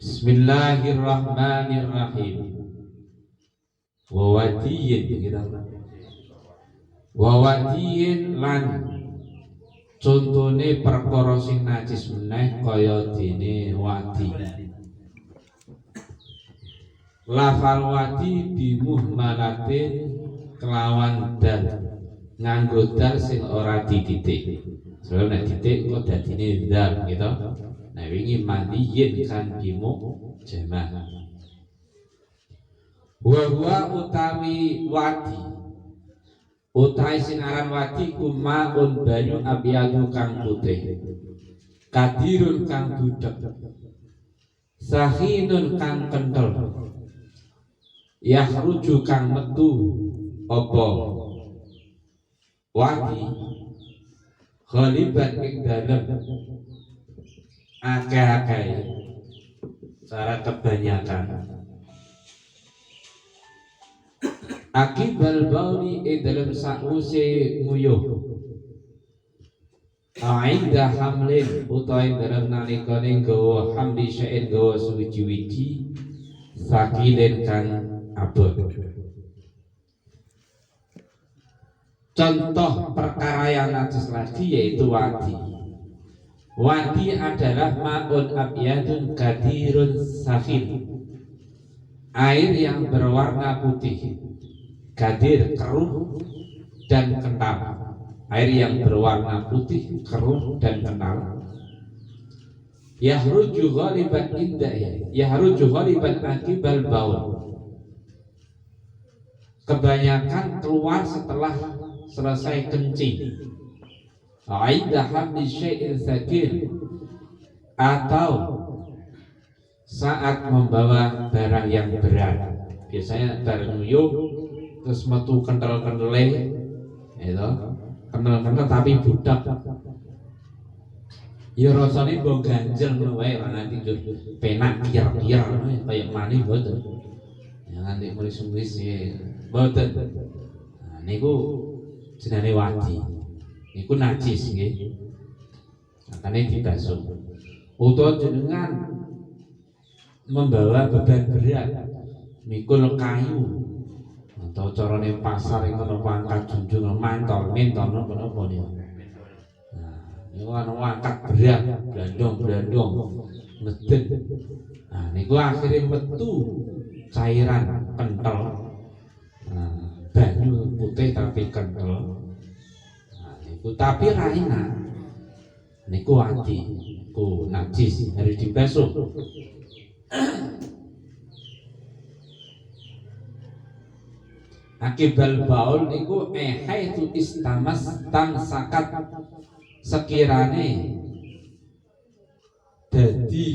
Bismillahirrahmanirrahim. Wawadiyin kita. Wawadiyin lan contone perkara sing najis meneh kaya dene wadi. Lafal wadi bimuhmalatin kelawan dal nganggo dal sing ora dititik. Sebab nek titik kok dadine dal gitu. Nah wingi mandiyin kan bimu jama. Wa utawi wadi utai sing aran wadi kumaun banyu abiyadu kang putih kadirun kang budek sahinun kang kentel yahruju kang metu apa wadi ghaliban ing dalem akeh-akeh secara kebanyakan akibal bauli dalam sause nguyuh ainda hamlin utawi dalam nalikane gawa hamli sya'in gawa suwiji-wiji sakilin kan abot. Contoh perkara yang najis lagi yaitu wadi. Wadi adalah ma'un abyadun kadirun safin, air yang berwarna putih, gadir keruh dan kental. Air yang berwarna putih, keruh dan kental. Yahruju ghaliban indah, yahruju ghaliban akibal baul. Kebanyakan keluar setelah selesai kencing. Ainda hamli syai'in tsaqil, atau saat membawa barang yang berat. Biasanya barang nguyuh terus metu kental-kentele itu kental-kental tapi budak ya rasane mbok ganjel ngono wae nanti penak biar-biar kayak mani mboten ya nanti mulis-mulis ya mboten. Nah niku jenenge wadi niku najis nggih makane dibasuh. Utawa jenengan membawa beban berat mikul kayu atau carane pasar iku ana pangkat junjung mantol menton napa niku. Nah, niku ana angkat berat, blandong-blandong, ngeden. Nah, niku akhire metu cairan kental. Nah, banyu putih tapi kental. Nah, niku tapi ra enak. Niku wadi, niku najis harus dibasuh. Akibal baul niku haitu istamas tamsakat sekirane dadi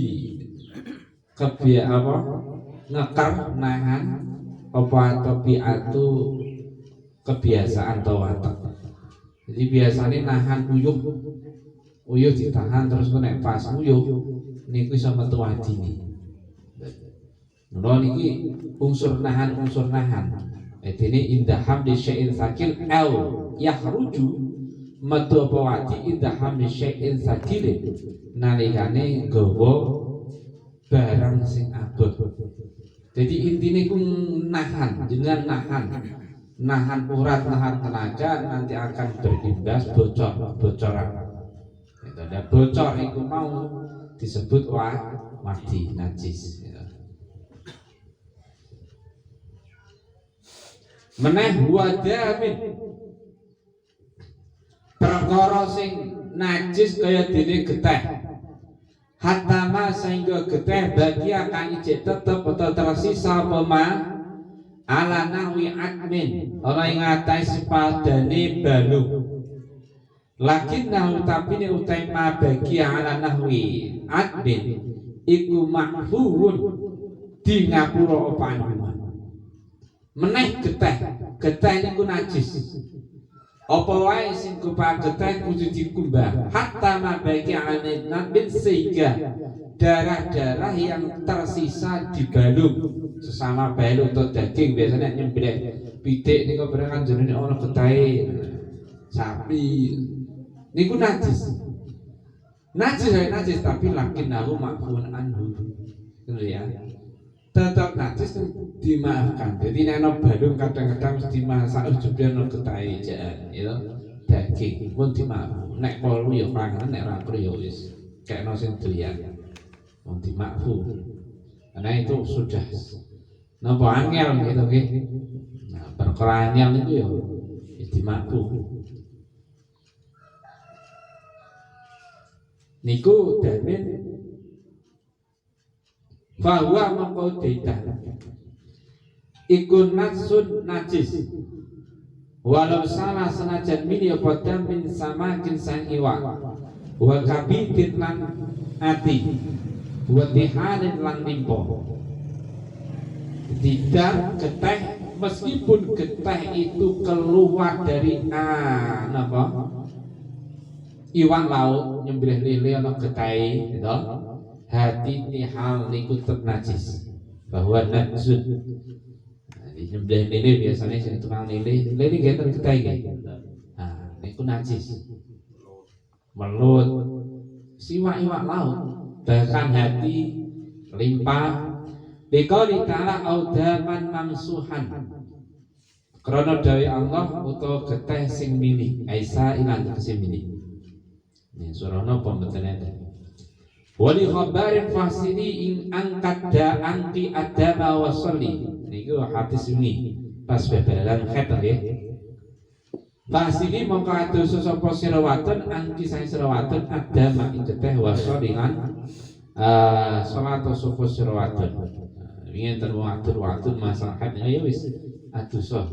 ngekar nahan apa tabiatu kebiasaan atau watak. Jadi biasanya nahan uyuh ditahan terus nek pas uyuh niku iso metu wadine. Mula niki unsur nahan Ini indah hamdi syai'in sakil au yahruju metu apa wadi indah hamdi syai'in sakil nalikane gawa barang sing abot. Jadi intine ku nahan, jenengan nahan urat, nahan tenaga nanti akan berimbas bocoran. Itu ada bocor itu mau disebut wadi najis. Meneh wadamin perkara sing najis kaya dene getih hatama sehingga getih bagi akan ijek tetep atau tersisa pema ala nahwi admin ora ing atas padane balung lakin nahu tapi ne utai ma bagi ala nahwi admin iku mahfuhun di ngapura apa meneh getih niku najis. Apa wae sing kupa getih kudu dikumbah hatta mabaki anat bin sehingga darah-darah yang tersisa di balung sesama balung atau daging biasanya nyembelih pitik niku barang jenenge ana getahe sapi niku najis tapi lakin nahu makfun anhu ya. Tetap najis dimaafkan. Jadi nek balung kadang-kadang mesti masak ujube ono getahe jaan, ya. Daging pun dimaafkan. Nek kolu ya panganan, nek ra ya wis kekno sing doyan. Wong dimaafkan. Karena itu sudah napa angel gitu nggih. Nah, perkara angel itu ya dimaafkan. Niku damen bahwa mengkodaitan ikun natsun najis walau salah senajan min ya podam min samakin sang iwa wa kabidin lan ati wa tihalin lan limpo. Tidak geteh meskipun geteh itu keluar dari napa iwan laut nyembelih lele ana getahe gitu. Hati tihal niku tetap najis bahwa najis. Di nyembelih lele biasanya sing tukang lele genten getahe nggih. Nah, niku najis. Melut siwak-iwak laut bahkan hati limpah dikali ta'ala audaman mamsuhan krana dawuh Allah utawa geteh sing mili Aisyah ilang sing mili. Ini surah napa mboten enten. Wali khabarin fasili in angkat da anti adama wa sholli. Niku hadis ini pas bebelan khat nggih. Fasili mongko adosa sapa sira wadon angki sang sira wadon adama ing geteh wa sholli lan salat sapa sira wadon. Ingin terwatur masalah khat ya wis adosa.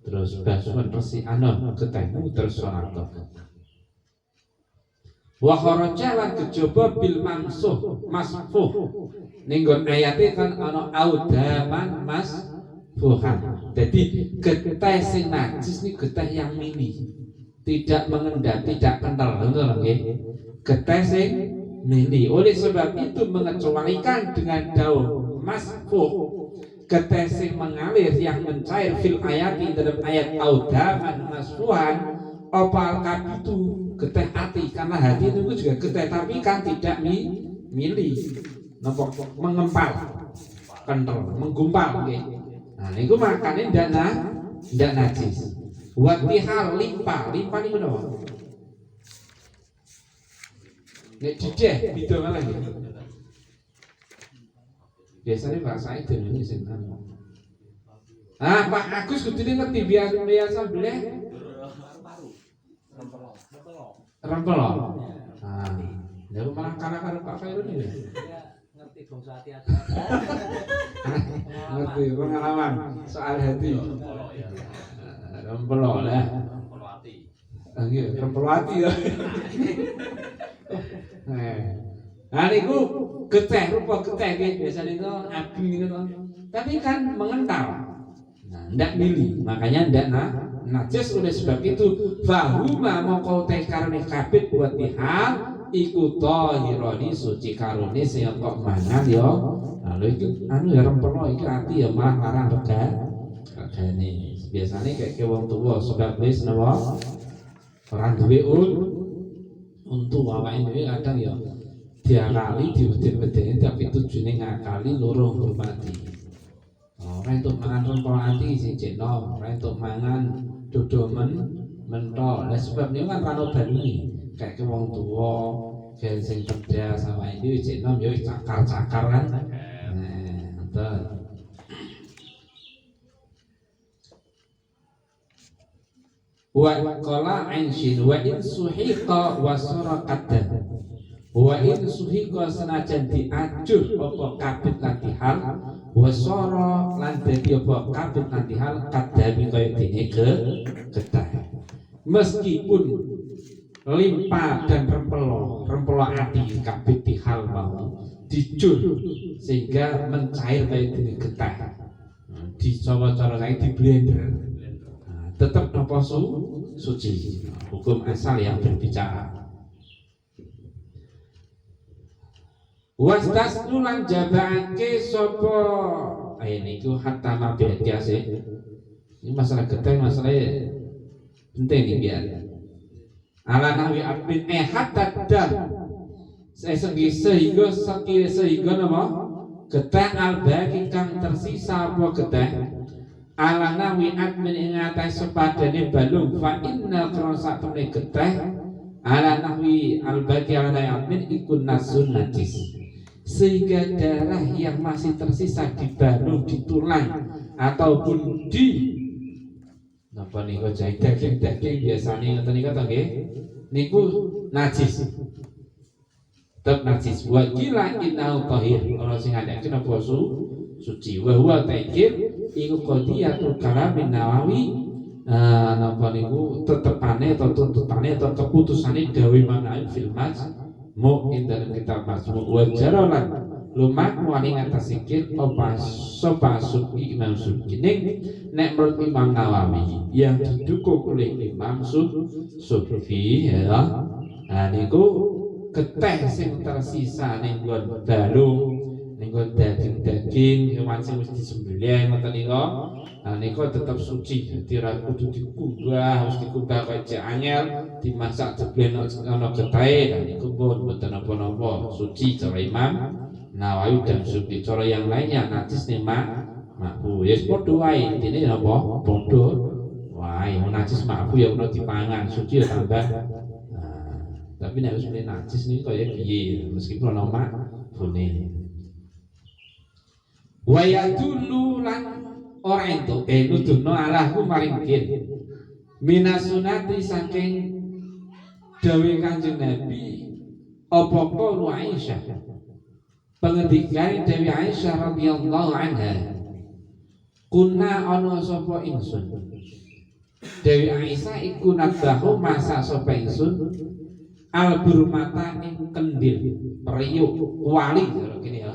Terus basuhan resi ana getehmu terus salat. Wa kharaja lan kejaba bil mamsuh masfuh ning nggon ayate kan ana audaman masfuhan. Jadi geteh sing najis ni geteh yang mili, tidak mengendap, tidak kental, ngono nggih. Geteh sing mili. Oleh sebab itu mengecualikan dengan daun masfuh, geteh sing mengalir yang mencair fil ayati dalam ayat audaman masfuhan opal kapitu geteh hati, karena hati itu juga geteh tapi kan tidak mili nopo mengempal kental menggumpal okay. Nah niku makane ndak najis watihal limpa niku napa nek dideh beda malah ya biasanya bahasa itu ini sing Pak Agus kudune ngerti biasa bleh rempel. Nah, lalu malah kalah Pak Khairun ini. Ngerti bangsa hati-hati. Ngerti pengalaman soal hati. Rempel lah. Rempel hati. Nggih, rempel hati ya. Nah niku geteh rupa geteh nggih biasane itu abing niku. Tapi kan mengental. Nah, ndak mili, makanya ndak najis. Oleh sebab itu fahuma mongko te karone kabeh buat dihal iku tahirani suci karone sing kok mangan ya lalu itu ya rempelo iki ati ya malah larang regane biasane kayak wong tuwa sebab wis napa ora duwe untu awake dhewe kadang ya diakali diweden-wedeni tapi tujune ngakali loro hormati. Ora entuk mangan rempelo ati sing jeno, ora entuk mangan dodo mentok. Lah sebab niku kan rano balungi. Kayak wong tuwa, kayak sing cerdas sama iki cek nom yo cakar-cakar kan. Nah, wa qala ainshin wa in suhiqa wa suraqatan. Wa in suhiqa senajan diajuh apa kabit lan dihal wa sara lan dadi apa kabit lan dihal kadami kaya dene getah. Meskipun limpa dan rempelo ati kabit dihal mau dijur sehingga mencair kaya dene getah. Di cara saya di blender. Tetap napa suci. Hukum asal yang berbicara. Wastasnu lan jabake sapa ini ku hatta mabiyase. Ini masalah getih masalah penting iki biar. Ala nahwi abin hatta dah sehingga napa getih albaqi kang tersisa apa getih ala nawi admin ing atas sepadane balung fa inna krosa temne getih ala nahwi albaqi ala nawi admin ikun nasun najis, sehingga darah yang masih tersisa di balung, di tulang ataupun di napa niku daging biasane ngoten niku to nggih niku najis, tetep najis. Wa kila innahu tahir, ana sing ngandhake napa suci. Wa huwa taikir iku qadiyatul kalamin Nawawi, napa niku tetepane atau tuntutane atau keputusane dawuh Imam fil Majmu' ing dalam kitab Majmu' wa jaralan lumaku wani ngatas sikit apa sopa suki Imam Subki nek menurut Imam Nawawi yang didukung oleh Imam Subki ya. Nah niku getih sing tersisa ning nggon balung, ning nggon daging-daging hewan sing wis disembelih ngoten niku. Nah niku tetep suci, dadi ra kudu dikubah, harus dikubah kaya cek anyel, dimasak jeblen ana getahe. Nah niku pun mboten napa-napa, suci cara Imam Nawawi dan Subki. Cara yang lainnya najis nih makbu. Ya padha wae intine napa? Padha wae. Najis makbu ya ono dipangan, suci ya tambah. Nah, tapi nek wis najis niku kaya piye meskipun ono makbune. Wa yadullu lan ora entuk nuduhno Allahku maring kin. Minasunati saking dawuh Kanjeng Nabi apa qaulu Aisyah. Pengendikan Dewi Aisyah radhiyallahu anha, kuna ana sapa ingsun. Dewi Aisyah iku nabahu masak sapa ingsun alburmata ing kendil periuk kuali karo kene ya.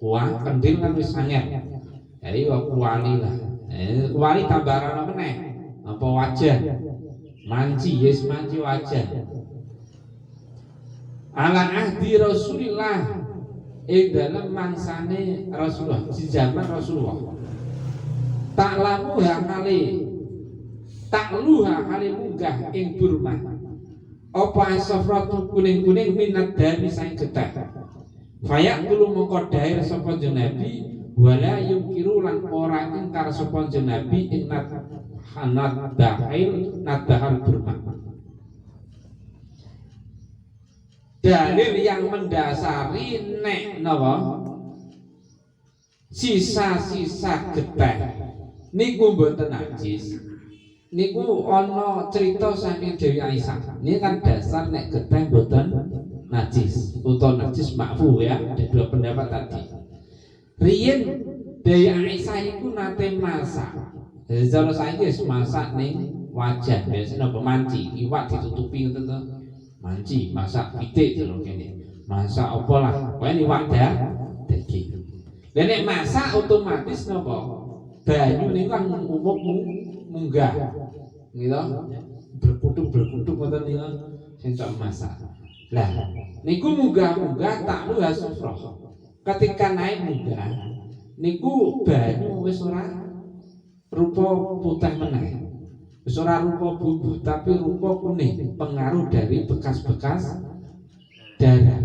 Kuah kendil kan wis anyar. Jadi kuali lah. Kuali tambahan apa meneh? Apa wajah? Manci, yes manci wajah. Ala ahdi Rasulillah dalam mangsane Rasulullah di zaman Rasulullah taklamuha kali takluha kali munggah ing burma apa asafratu kuning-kuning minat dari sang getah fayak kulo mongko dair sapa Nabi wala yungkiru lan ora ingkar sapa Nabi ing hanat bahil nadahal burma. Dalil yang mendasari nek napa sisa-sisa getih niku mboten najis. Niku ana cerita saking Dewi Aisyah. Ini kan dasar nek getih mboten najis utawa najis makfu ya. Ada dua pendapat tadi. Riyen Dewi Aisyah iku nate masak. Jadi cara saiki wis masak ning wajan, biasane napa manci, iwak ditutupi ngoten to. Manci, masak pitik terus kene. Masak apa lah, pokoke iwak daging. Lah nek masak otomatis napa? Banyu niku kan munggah. Gitu. Berkutuk ngoten niku sing tok masak. Lah, niku munggah tak lu hasufrah. Ketika naik munggah, niku banyu wis ora rupa putih meneh. Wis ora rupa bumbu tapi rupa kuning, pengaruh dari bekas-bekas darah.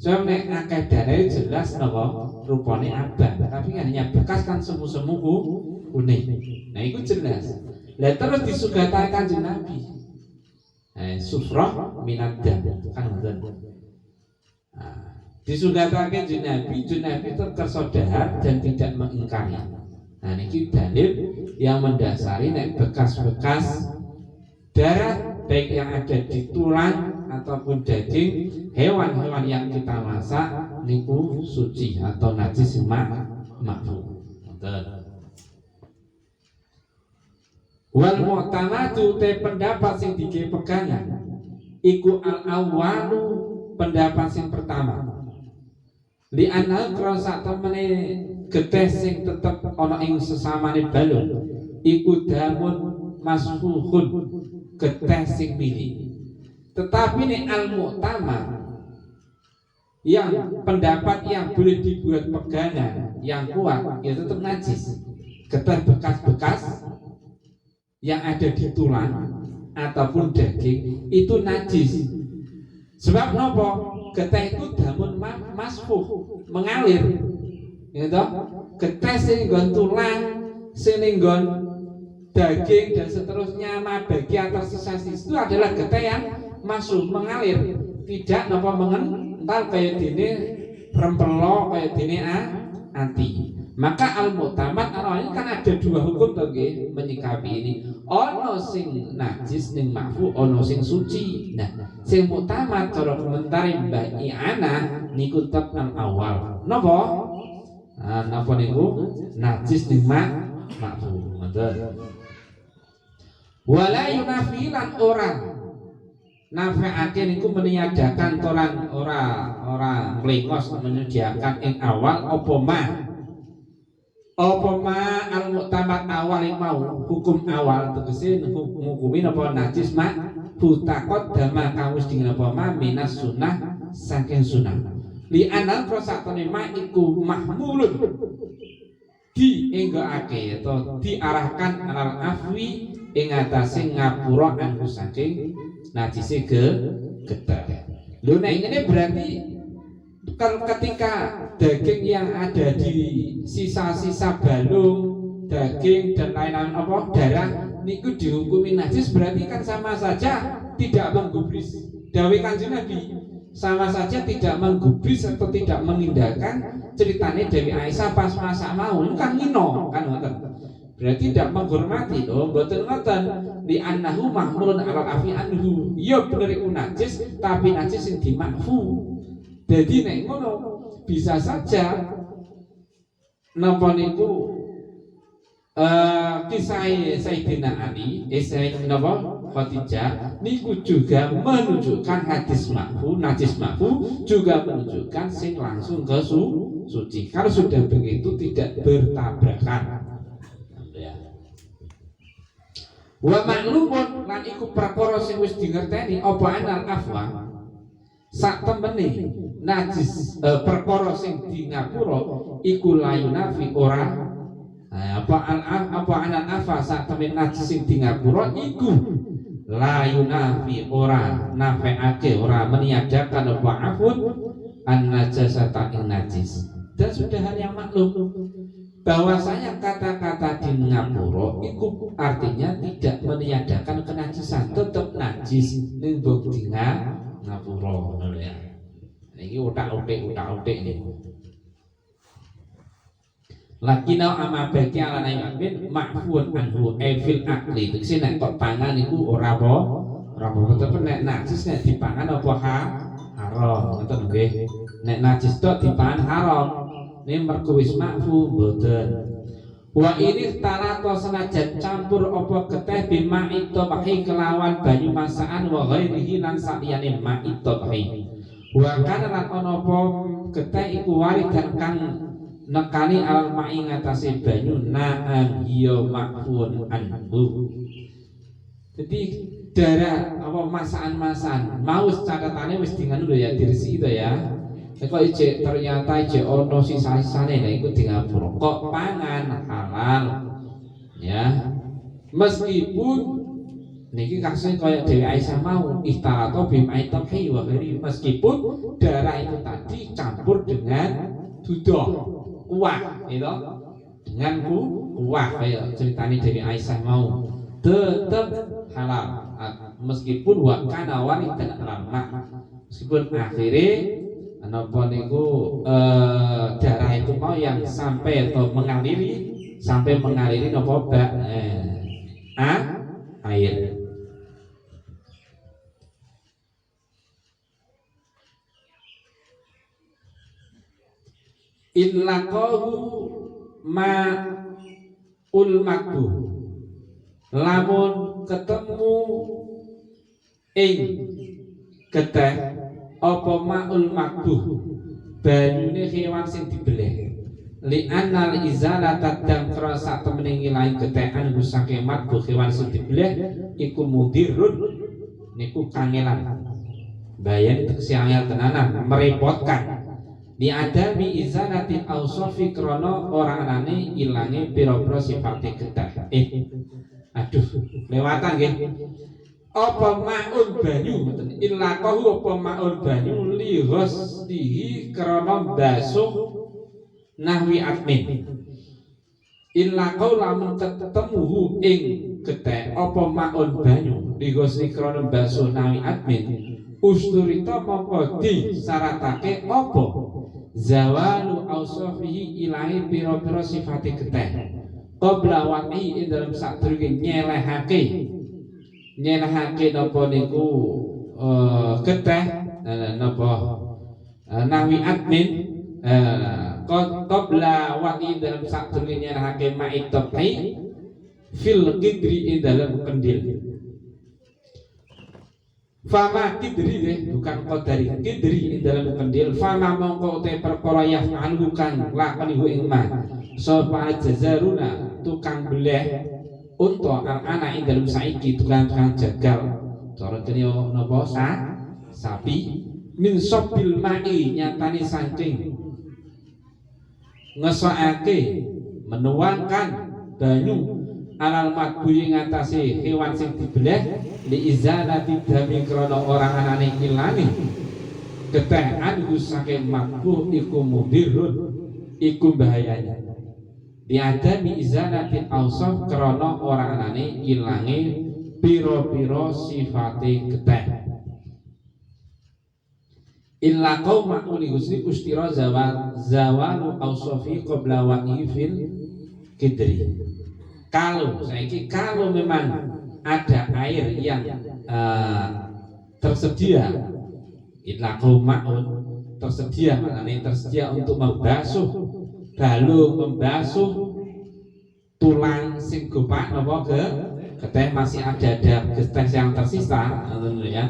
So nek akeh darah jelas napa rupane abang, tapi hanya bekas kan semu-semu kuning. Nah itu jelas. Lah terus disugatake Kanjeng Nabi. Sufrah minad dam kan ngoten. Nah, disugatake Nabi tetap tersadar dan tidak mengingkari. Nah ini dalil yang mendasari nek bekas-bekas darah baik yang ada di tulang ataupun daging hewan-hewan yang kita masak niku suci atau najis makfu. Wal mu'tamadu te pendapat sing digawe pegangan iku al awwalu pendapat sing pertama. Li anna krasa temene getih sing tetep ana ing sesamane balung iku damun masfuhun getih sing mili. Tetapi nek al-mu'tamad yang pendapat yang boleh dibuat pegangan yang kuat ya tetap najis. Getih bekas-bekas yang ada di tulang ataupun daging itu najis. Sebab nopo? Getih itu damun masfuh mengalir. Ya toh? Getih sing nggon tulang, sing nggon daging dan seterusnya, mabagi atau sisa-sisa itu adalah getih yang masuk mengalir, tidak napa mengental kayak dene rempelo kayak dene anti. Maka al-mu'tamad ini kan ada dua hukum to nggih menyikapi ini. Ono sing najis ning mahfu, ono sing suci. Nah, sing mu'tamad cara komentar Mbah I'anah niku tetep nang awal. Napa? Napa niku? Najis ning mahfu. Ngoten. Wala yunafilan orang nafi'ake niku meniadakan ora mlengos menyediakan ing awal apa al-mu'tamad awal yang mau hukum awal tegese ngukumi napa najis butakot dama kamus dengan apa minas sunnah saking sunnah li anal prosatone iku mahmulun dienggoake atau diarahkan alal afwi ing atase ngapura anhu saking najise getih. Lho nek ngene berarti kalau ketika daging yang ada di sisa-sisa balung, daging dan lain-lain apa darah niku dihukumi najis berarti kan sama saja tidak menggubris. Dawuh Kanjeng Nabi sama saja tidak menggubris atau tidak mengindahkan ceritanya Dewi Aisyah pas masak mau itu kan ngino kan ngoten. Berarti tidak menghormati loh, mboten ngoten. Li annahu mahmulun alal afi anhu. Ya bener iku najis tapi najis sing dimakfu. Jadi nek ngono bisa saja napa niku kisah Sayyidina Ali, napa Khadijah niku juga menunjukkan hadis makfu, najis makfu juga menunjukkan sing langsung ke suci. Kalau sudah begitu tidak bertabrakan. Wa ma'lumun lan iku perkara sing wis dingerteni apa anal afwa sak temene najis perkara sing di ngapura iku layunafi ora apa anal afwa sak temene najis sing di ngapura iku layunafi ora nafeake ora meniadakan apa afun an najasata ing najis. Dan sudah hal yang maklum bahwasanya kata-kata di ngapura itu artinya tidak meniadakan kenajisan, tetap najis ning bukti ngapura ngono ya. Niki utak-utik niku. Lakina ama bagi ala nayamin mahfun anhu fil akli. Tegese nek kok pangan niku ora apa tetep nek najis nek dipangan apa haram ngoten nggih. Nek najis tok dipangan haram. Ini mergo wis makfu mboten. Wa ini tarato senajan campur apa getih bima itobahi kelawan banyu masakan wa ghairihi lan saliyane ma itobahi. Wa kana lan ana apa getih iku waridan kang nekani al ma'i ngatasé banyu na'am ya makfun anhu. Jadi darah apa masakan mau catatannya wis dengan lho ya dirisi itu ya. Kok ternyata ono sisa-sisane lha iku di ngapura. Kok pangan halal. Ya. Meskipun niki kasusnya kayak Dewi Aisyah mau istarato bimai tokhi wa ghairi, meskipun darah itu tadi campur dengan dudoh kuah itu dengan kuah kayak ceritanya Dewi Aisyah mau tetap halal meskipun wakana waridan lama, meskipun akhirnya napa niku darah itu mau yang sampai atau mengaliri napa air. Illaqahu ma'ul makbuh, lamun ketemu ing getih apa ma'ul makbuh banyune hewan sing dibeleh li annal izalata dam krasa temene ngilangi getekan saking makbuh hewan sing dibeleh iku mudirun niku kangelan bayan tegese angel tenanan merepotkan di adami izalati ausofi krono orang anane ilange pira-pira sifate getih aduh lewatan nggih. Apa ma'un banyu illaqahu apa ma'un banyu li ghuslihi krana basuh nahwi admin illa kau lamun ketemuhu ing getih apa maun banyu digosni krana baso nahwi admin usturita mongko disyaratake apa zawalu ausofihi ilahi pira-pira sifate getih qabla waqi ing dalam sadurunge nyelehake napa niku getih napa nahwi admin qabla waqi dalam sadurunge nyelehake ma'itatai fil qidri ing dalam kendil fama kidri deh bukan qadari kidri ing dalam kendil fama mongko te perkara yaf'alu kang lakoni ing ma sapa jazaruna tukang beleh unta ana ing dalam saiki tukang jagal cara dene napa sapi min sobil mai nyatane saking ngesake menuangkan banyu alal makbuyi ngatasi hewan sing dibeleh li izalati dami krana orang anane ilani getih anhu saking makbuh iku mudirun iku bahayanya diadami izalati ausaf krana orang anane ilange pira-pira sifate getih illa qauma uli husni ustira zawalu ausafi qabla wa'i fil kidri. Kalau memang ada air yang tersedia illa qauma'un tersedia maknanya tersedia untuk membasuh balung membasuh tulang sing gopak napa getih masih ada getih yang tersisa ya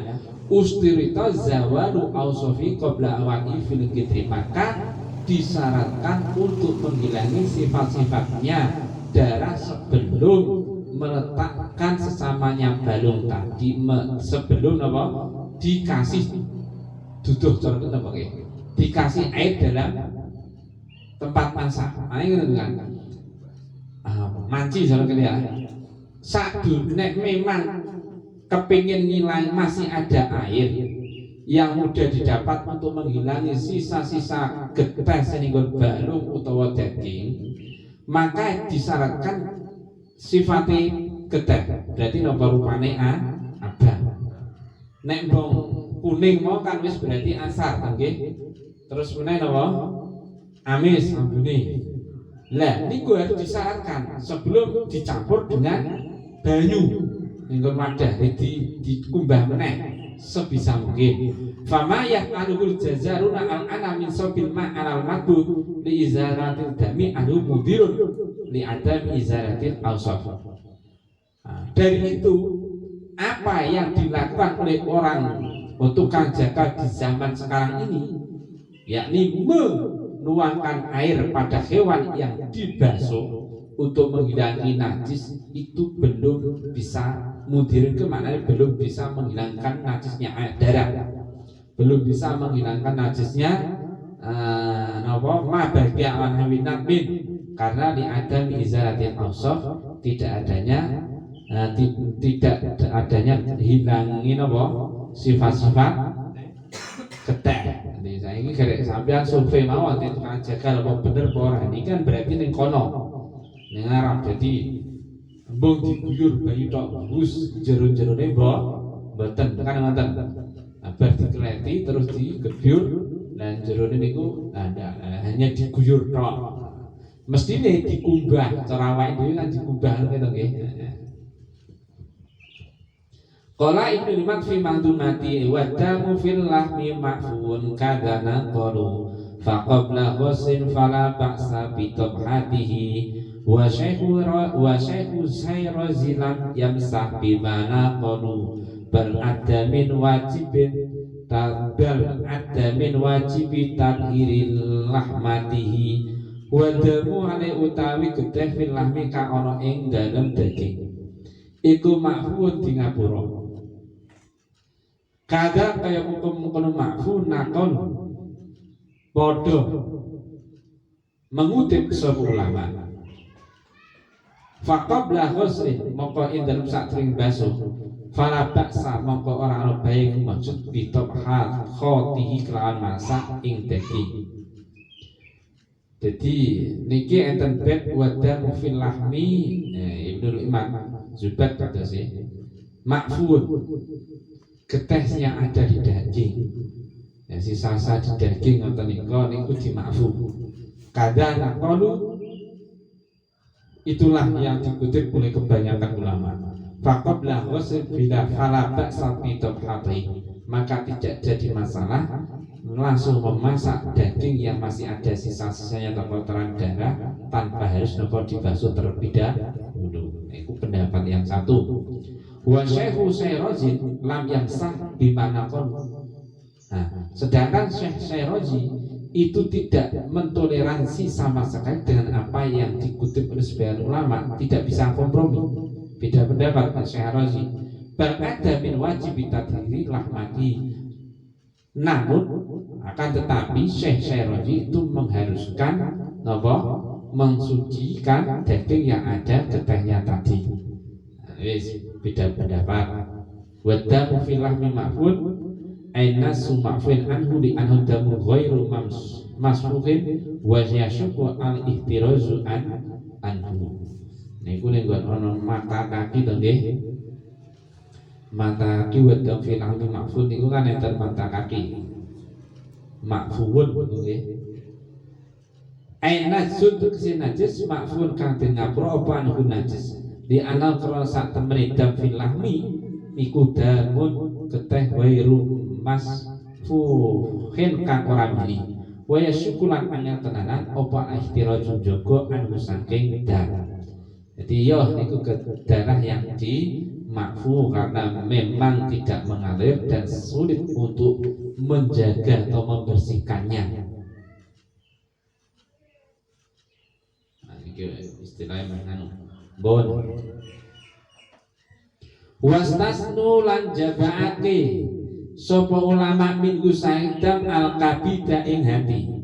ustirita zawalu ausofi qabla awati fil qidri maka disyaratkan untuk menghilangi sifat-sifatnya darah sebelum meletakkan sesamanya balung tadi sebelum apa dikasih duduh contoh apa dikasih air dalam tempat masak ini kan manci contoh ya sadu nek memang kepingin ngilang masih ada air yang mudah didapat untuk menghilangi sisa-sisa getih seninggon balung utawa daging maka disyaratkan sifatnya getih berarti napa rupane abang nek bong kuning mau kan wis berarti asar nggih terus meneh napa amis ambune lah niku harus disyaratkan sebelum dicampur dengan banyu nggon wadah dikumbah meneh sebisa mungkin fama ya'alul jazaruna al-ana min sabil ma'al madbu li izaratil dami adu mudirun li adam izaratil awsaf. Dari itu apa yang dilakukan oleh orang tukang jaga di zaman sekarang ini yakni menuangkan air pada hewan yang dibasuh untuk menghilangi najis itu belum bisa mudirin kemana belum bisa menghilangkan najisnya air darah belum bisa menghilangkan najisnya ma bagia awan hawinat min karena di adam izalatil awsaf tidak adanya hilangin sifat-sifat getih. Jadi saya ini karek sampean survei mawon itu kan jaga apa bener apa ora ini kan berarti ning kono ning Arab jadi mbung diguyur bayi tok bus jero-jerone mboten kan ngoten. Bar dikleti terus digebyur dan jerone niku hanya diguyur tok. Mestine dikumbah cara awake dhewe kan dikumbah ngono nggih. Qala Ibnu Liman fi mangdumati wa damu fil lahmi ma'fun kadana qalu fa qabla ghusin fala ba'sa bi tabhatihi wa shaykhu sayrazilan yamsah bi mana qalu bal adamin wajibin tabal adamin wajibi tathiril lahmatihi wa damu ale utawi getih fil lahmi ka ana ing dalem daging iku ma'fun di ngapura kada kaya mungkon ma'fun nakon padha mengutip sapa ulama faqabla ghusli mongko ing dalem satring basuh fala baksa mongko ora ana bae maksud bitop hal khotihi kelawan masak ing daging Jadi niki enten bab wadamu fil lahmi Ibnu Imam Zubair kata sih makfun getih yang ada di daging ya sisa-sisa di daging ngoten niku dimakfu kadang naqalu itulah yang dikutip oleh kebanyakan ulama faqabla ghusl bila falaba sapi tabhati maka tidak jadi masalah langsung memasak daging yang masih ada sisa-sisanya atau kotoran darah tanpa harus nopo dibasuh terlebih dahulu. Itu pendapat yang satu. Wa Syekhu Syairozi lam yang sah bimana kon. Nah, sedangkan Syekh Syairozi itu tidak mentoleransi sama sekali dengan apa yang dikutip oleh sebagian ulama, tidak bisa kompromi. Beda pendapat Syekh Syairozi. Berada min wajib tadhiri lahmati. Namun akan tetapi Syekh Syairozi itu mengharuskan mensucikan daging yang ada getihnya tadi. Wis beda pendapat. Wadamu fil lahmi ma'fun ainasu ma'fun anhu li anhu damu ghairu masfuhin wa yashqu al ihtirazu anhu. Niku ning ono mata kaki to nggih. Mata kaki wadam fil lahmi ma'fun niku kan enten mata kaki. Makfuun niku nggih. Ainasun tegese najis makfun kang den ngapura apa anu najis. Di anal krana sak temene dam fil lahmi iku damun getih wairu masfuhin kang ora mili. Waya syukulan anyar tenanan apa ihtirajun jaga anu saking darah. Jadi yo niku darah yang di makfu karena memang tidak mengalir dan sulit untuk menjaga atau membersihkannya. Nah, ini istilahnya menganu bon. Wastasnu lan jabaake sapa ulama minggu saidam al kabida ing hati.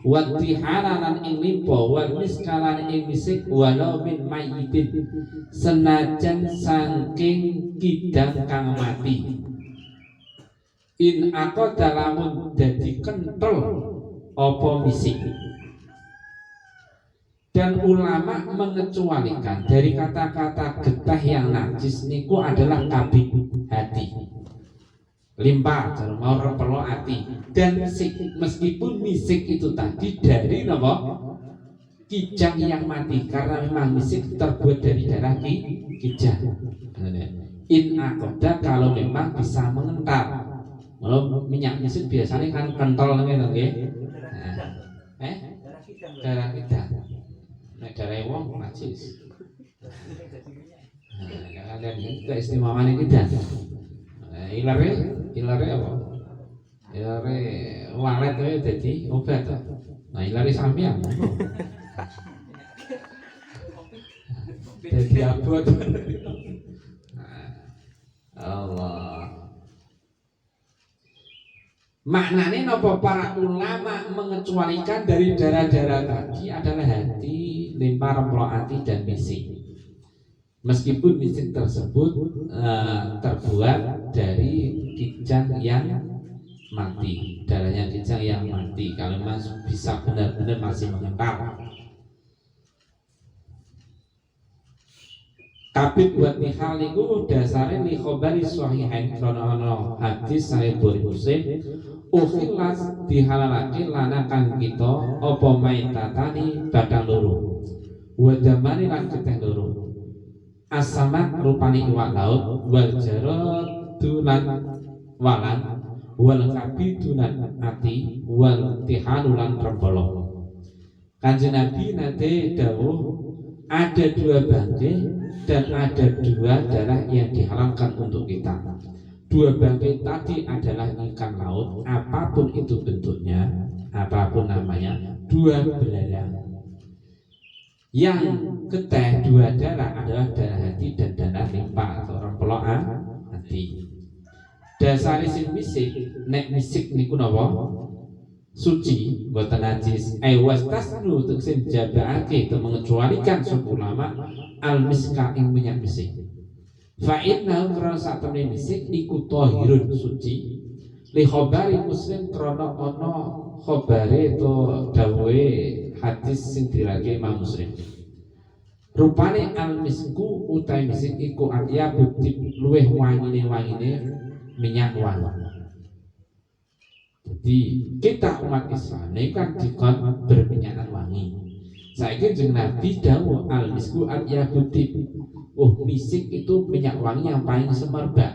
Wattihalalan ing limpo wal miskalan ing misik walau min mayyitin senajan saking kidang kang mati in ako dalamun dadi kentel apa misik. Dan ulama mengecualikan dari kata-kata getah yang najis niku adalah kabid hati limpa mau repelo hati dan misik meskipun misik itu tadi dari apa kijang yang mati karena memang misik terbuat dari darah kijang. In akoda kalau memang bisa mengental. Kalau minyak misik biasanya kan kental gitu nggih. Darah kijang. Nek darah wong najis. Nah, ada keistimewaan kijang. Ilare apa? Ilare walet itu jadi obat. Nah ilare sampean. Jadi abot. Allah. Maknanya napa para ulama mengecualikan dari darah-darah tadi adalah hati, limpa remplo hati dan misik. Meskipun misik tersebut terbuat dari kijang yang mati, darahnya kijang yang mati. Kalau masih bisa benar-benar masih mengental. Kabid buat nihal niku dasare li khabari sahihain krana ana hadis sahih Bukhari Muslim ukhilas dihalalake lana kang kita apa maitatani badang loro wa damani lan keteh loro asamat rupane iwak laut wal jaradulan walan wal kabidulan ati wal tihalulan rembolo. Kanjeng Nabi nate dawuh ada dua bangkai dan ada dua darah yang dihalalkan untuk kita. Dua bangkai tadi adalah ikan laut, apapun itu bentuknya, apapun namanya, dua belalang. Yang keteh dua darah adalah darah hati dan darah limpa atau rempelo hati. Dasar isim misik, nek misik niku napa? Suci, boten najis. Wastasnu teksin jabaake itu mengecualikan sapa ulama al miska ing minyak misik. Fa inna krana sak temene misik iku tahirun suci. Li khabari Muslim krana ana khabare to dawuhe hadis sing diriwayatke Imam Muslim. Rupane al-misku utai misik iku atya butip luweh wangine minyak wangi. Jadi kita umat Islam ini kan dikon berminyakan wangi. Saiki jeneng Nabi dawuh al-misku atya butip. Oh, misik itu minyak wangi yang paling semerbak.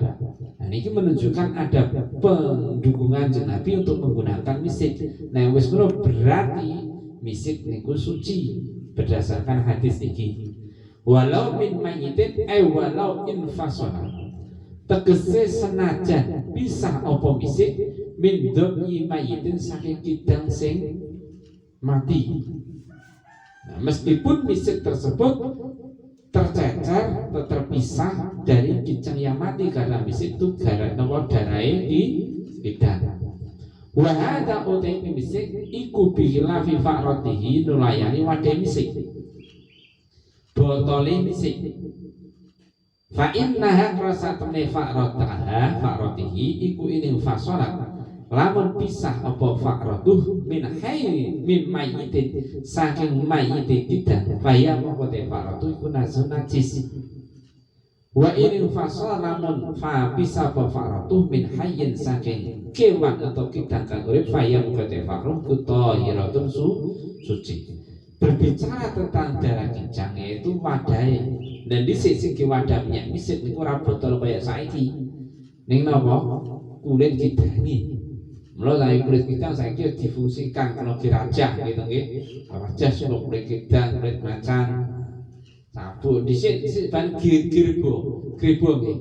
Nah, ini menunjukkan ada pendukungan jeneng Nabi untuk menggunakan misik. Nah, wis ngono berarti misik niku suci berdasarkan hadis iki. Walau min mayyitin walau infasona. Tegese senajan bisa apa misik min dhammi mayyitin saking kidang sing mati. Nah, meskipun misik tersebut tercecer atau terpisah dari kidang yang mati karena misik itu darahe di kidang. Wa hadza utai misik iku bihilafi fa'ratihi nulayani wadai misik. Botole misik. Fa innaha rasatune fa'ratihi iku ini fasolat. Lamun pisah apa fa'ratuh min mayyitin saking mayyitin tidak faya mongko te fa'ratuh iku najis. Wa ini fasal lamun fa pisah apa fa'ratuh min hayyin saking kewan atau kidang kang urip faya mongko te fa'ruh kutahiratun suci. Berbicara tentang darah kencang yaitu wadai dan di sisi wadah minyak misik niku ora botol kaya saiki. Ning napa? Kulit kidange. Mula saya kulit kidang saiki difungsikan kena dirajah gitu nggih. Rajah sing kulit kidang, kulit macan. Sabuk dhisik ban grebo nggih.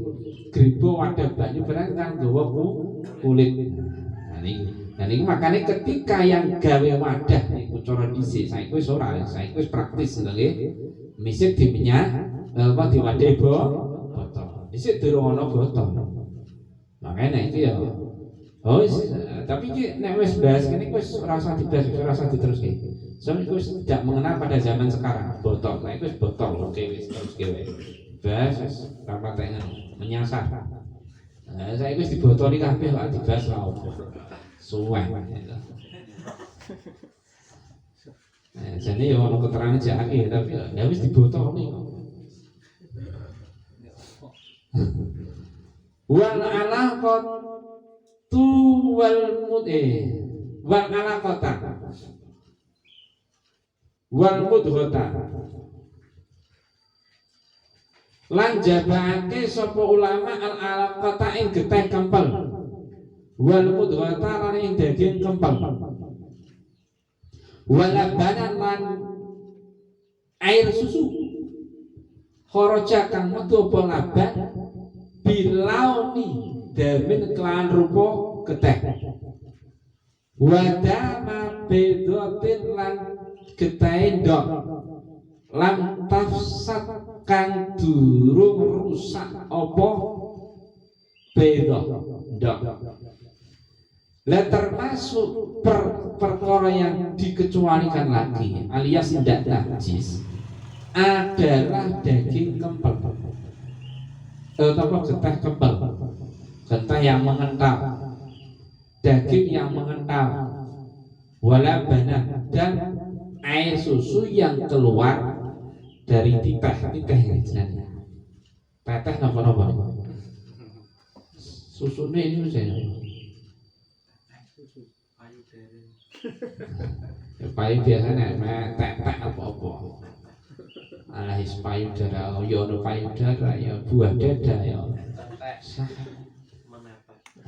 Grebo wadah banyu barang kang gawa kulit. Nah niku makanya ketika yang gawe wadah niku cara dhisik saiki wis ora, saiki wis praktis nggih. Misik di minyak apa diwadahi botol. Dhisik durung ana botol. Makanya itu ya. Oh, tapi nek wis bahas kene wis ora usah dibahas, ora usah diteruske. Soalnya wis tidak mengenal pada zaman sekarang. Botol, nah itu wis botol, oke wis teruske wae. Bahas wis tanpa tengen menyasar. Nah, saya wis dibotoli kabeh kok dibahas ora opo. Suwe. Nah, jane yo ono keterangan jake tapi ya wis dibotoli kok. Wal alaqat wal wal alaqata wal mudghata lan jabake sapa ulama al alaqata ing getih kempel wal mudghata lan ing daging kempel walabanan lan air susu kharaja kang metu apa laban bilauni damin kelan rupa getih wadama bedotin lan getih ndok lan tafsat kang durung rusak apa bedo ndok. Lah termasuk perkara yang dikecualikan lagi alias tidak najis adalah daging kempel atau getih kempel, getih yang mengental, daging yang mengental, wala banan dan air susu yang keluar dari titeh ini jenenge. Teteh napa-napa? Susune ini saya. Payu biasanya tetek apa-apa. Alah payudara, ya ono payudara, ya buah dada ya.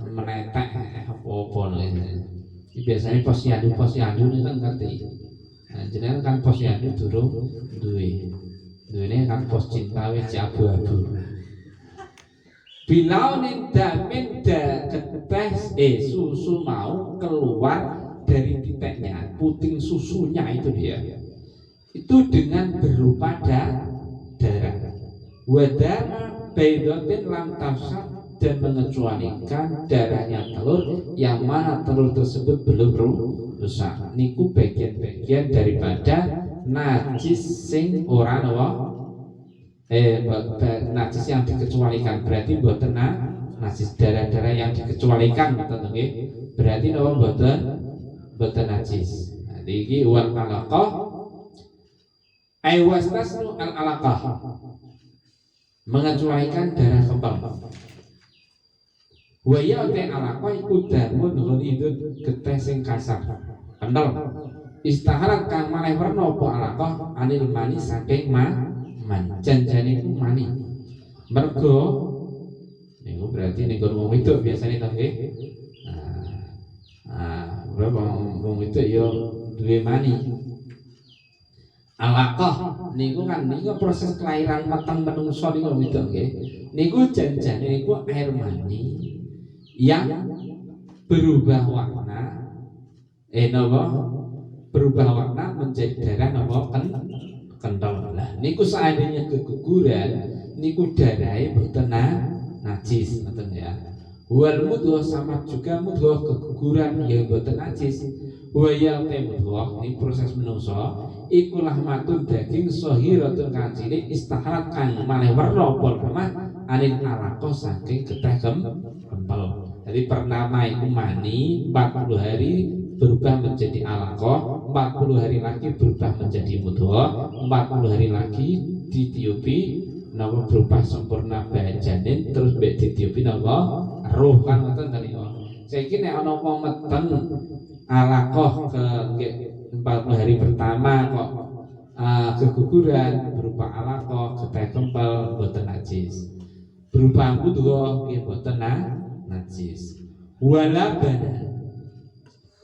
Menetek apa-apa iki biasanya posyandu ini kan ngerti. Nah, jenengan kan posyandu durung duwe. Duwene kan pos cinta wis abu-abu. Bilaunin damin getih susu mau keluar dari titiknya, puting susunya itu dia. Itu dengan berupa darah. Wadama baidotin lam tafsad dan mengecualikan darahnya telur yang mana telur tersebut belum rusak. Niku bagian-bagian daripada najis sing ora najis yang dikecualikan. Berarti mboten najis, darah-darah yang dikecualikan tentu nggih. Berarti napa mboten najis. Nah, iki wal alaqah Wastasnu al-alaqah, mengecualikan darah kembang. Wa ya te alaqah iku damun ghalidun getih sing kasar kental. Istaharat kang maneh werna apa alaqah anil mani saking janjane iku mani. Mergo niku berarti nek wong wedok biasane to nggih. Wong wedok ya duwe mani. Alaqah niku kan niku proses kelahiran mateng menungso niku wedok nggih. Niku janjane niku air mani yang berubah warna berubah warna menjadi darah kental. Lah niku seandainya keguguran niku darahe mboten najis ngoten ya. Wal mudghah sama juga mudghah keguguran ya mboten najis. Wa ya mudghah ini proses menungso iku lahmatun daging sahiratun kang cilik istaharat kang malih werna apa lemah anil alaqah saking getih kental. Jadi pertama itu mani 40 hari berubah menjadi alaqah, 40 hari lagi berubah menjadi mudghah, 40 hari lagi ditiupi napa berubah sempurna janin terus mbek ditiupi napa roh kan ngoten tadi. Saiki nek ana wong meteng alaqah ke 40 hari pertama kok keguguran berupa alaqah, getih kempel mboten najis. Berupa mudghah nggih mboten najis. Wala badan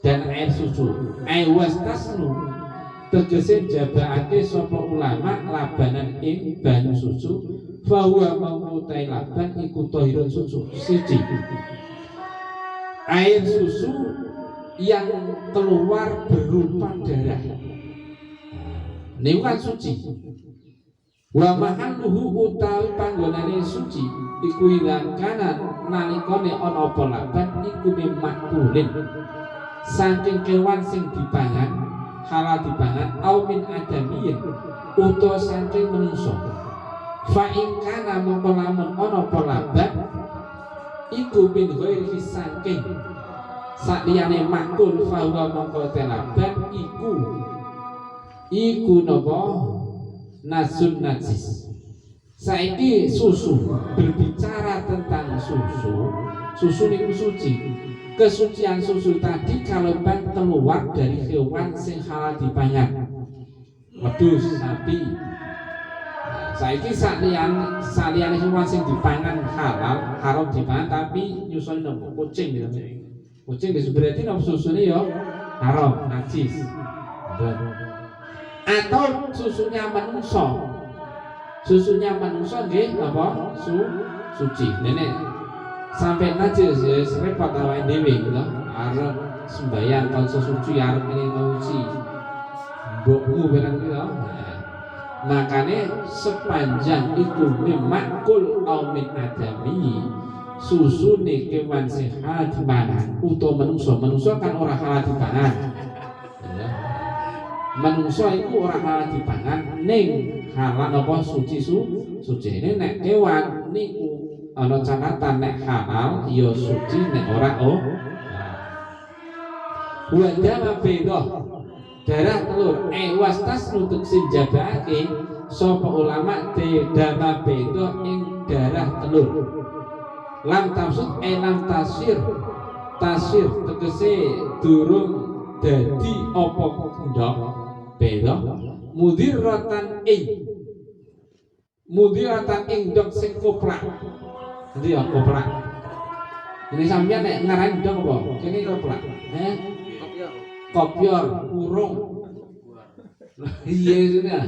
dan air susu. Wastasnu tegese jabaake sapa ulama labanan ing banyu susu bahwa mautai laban iku tahirun susu suci. Air susu yang keluar berupa darah niku kan suci. Wa mahalluhu utawi panggonane suci iku ilang kanan nalikane ana apa laban iku makbulin saking kewan sing dipangan halal dipangan au min adamiyin utawa saking menungso. Fa in kana mongko lamun ana apa laban iku min ghairi saking saliyane makul fa wa mongko telaban iku napa nasun najis. Saiki susu, berbicara tentang susu niku suci. Kesucian susu tadi kalau keluar dari hewan sing halal dipangan, wedhus, sapi. Saiki saliyane hewan sing dipangan haram dipangan tapi nyusoni nopo kucing gitu. Kucing berarti nopo susune ya haram, najis. Atau susunya manusia nggih apa suci. Nenek sampai najis ya repot awake dhewe gitu. Arep sembayang kalau suci arep ini suci. Mbokmu barang gitu. Makanya sepanjang itu mimakul au min adami susune kewan sing halal dipangan utawa manusia kan ora halal dipangan. Manusia itu ora halal dipangan ning halal apa suci. Ini nek kewan niku ana catatan nek halal ya suci nek ora wa dama baidah darah telur wastas nutuk sinjabake sapa ulama dama baidah ing darah telur lam tafsud lam tasir tegese durung dadi apa ndok beda mudiratan ing dok sing koprak. Nanti ya koprak. Ini sampeyan nek ngarani dok apa? Kene koprak. Kopior, urung. Iya sudah.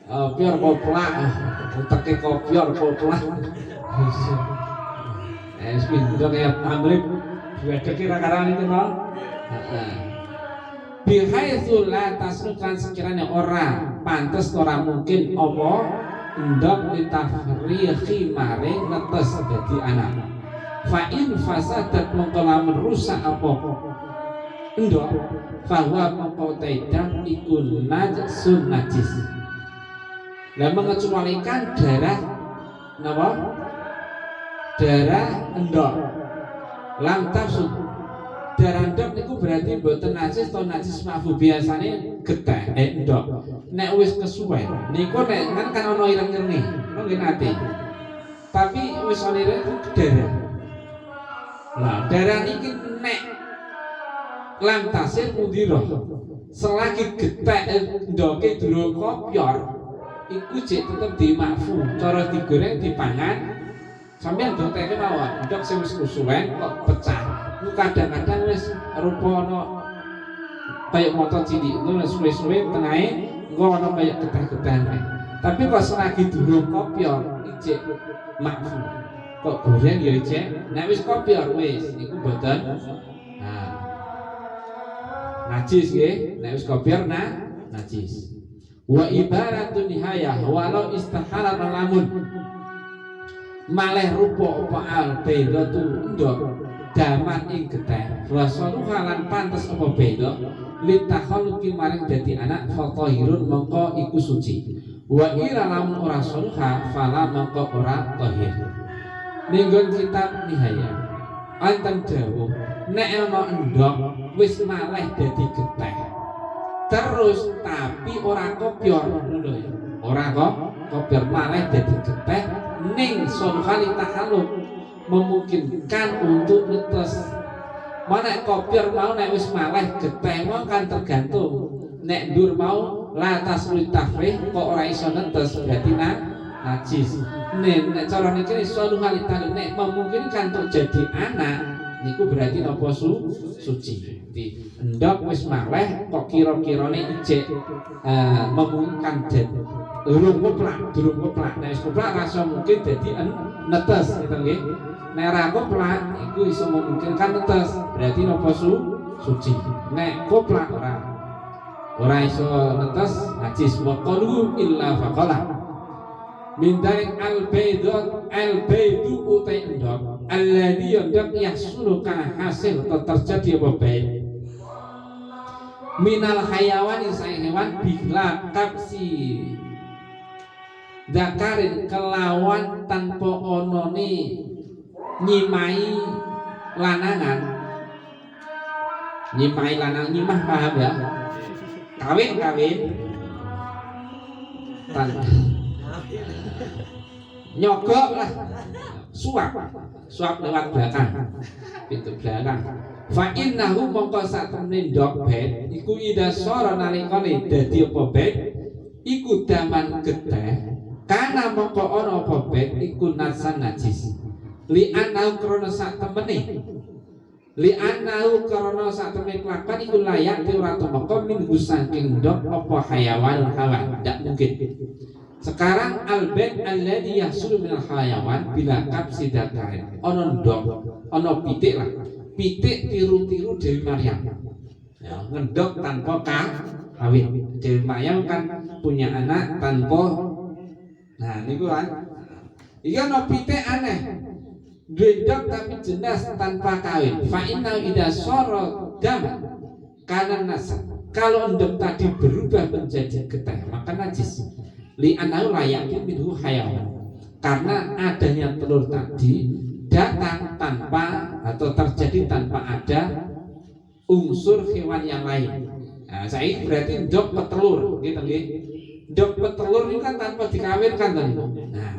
Kopior koplak. Uteke kopior koplak. Sepindho kaya amrip. Dua kira-kira itu mau. Bihaitsu la tasnukan sekiranya ora pantes ora mungkin apa ndok litafrihi maring netes dadi anak. Fa in fasadat mongko lamun rusak apa ndok bahwa mongko taidam iku najsun najis. Lah mengecualikan darah napa? Darah ndok. Lam tafsud darah ndok niku berarti mboten najis atau najis mafu biasane getih ndok. nek wis kesuwen niku nek kan ana ireng-irenge ngono nggih nate tapi wis ana ireng itu darah lah darah niki nek lantase mundira selagi getek ndoke durung kopyor iku jek tetep dimakfu cara digoreng dipangan sampeyan ndokeke mawon ndok sing wis kesuwen kok pecah ku kadang-kadang wis rupa ana kaya motor cilik itu suwe-suwe tengahe engko ana kaya getah-getahan tapi kok selagi durung kopyor ijek makfu kok goreng ya ijek nek wis kopyor wis iku boten najis nggih nek wis kopyor najis wa ibaratun nihayah walau istahala lamun malih rupa apa al baydatu ndok daman ing getih wasalu halan pantes apa beda litakhaluqi maring dadi anak fatahirun mongko iku suci wa ila lamun ora saluha fala mongko ora tahir ninggon kitab nihayah anten dawuh nek ana endhog wis malih dadi getih terus tapi ora kopyor ngono ya ora kok kopyor malih dadi getih ning sunhali tahaluk memungkinkan untuk netes mana kopyor mau nek wis malih getih mau kan tergantung nek ndur mau latas tafrih kok ora iso netes berarti najis nek cara niki sunhali tahaluk nek memungkinkan untuk jadi anak niku berarti napa suci. Di endok wis maleh kok kira-kirane ijek memungkinkan durung keplak. Nek wis keplak rasa mungkin dadi netes gitu nggih. Nek ra keplak iku iso memungkinkan netes, berarti napa suci. Nek keplak ora iso netes najis wa qalu illa faqala. Mindaring al-baidu utai endok alladhi yandok yahsulu kana hasil atau terjadi apa baik minal hayawan isai hewan bihla kapsi zakarin kelawan tanpa onone nyimai lanangan nyimah paham ya kawin nyogok lah suap lewat belakang pintu belakang fa innahu mongko satemene ndok bet iku ida sora nalikane dadi apa bet iku daman getih kana mongko ana apa bet iku nasan najis li anau krana satemene kelakuan iku layak ora tumeka minggu saking ndok apa hayawan ndak mungkin. Sekarang al-bait alladhi yahsulu minal hayawan bila kapsi dzakarin. Ono ndok, ono pitik lah. Pitik tiru-tiru Dewi Maryam. Ya, ngendok tanpa kawin. Dewi Maryam kan punya anak tanpa. Nah, niku kan. Iki ono pitik aneh. Duwe ndok tapi jelas tanpa kawin. Fa inna idza sara dam kana nasab. Kalau ndok tadi berubah menjadi getih, maka najis. Li'anau layakin minhu hayawan karena adanya telur tadi datang tanpa atau terjadi tanpa ada unsur hewan yang lain. Nah, saya berarti ndok petelur gitu nggih. Ndok petelur ini kan tanpa dikawinkan tadi. Nah,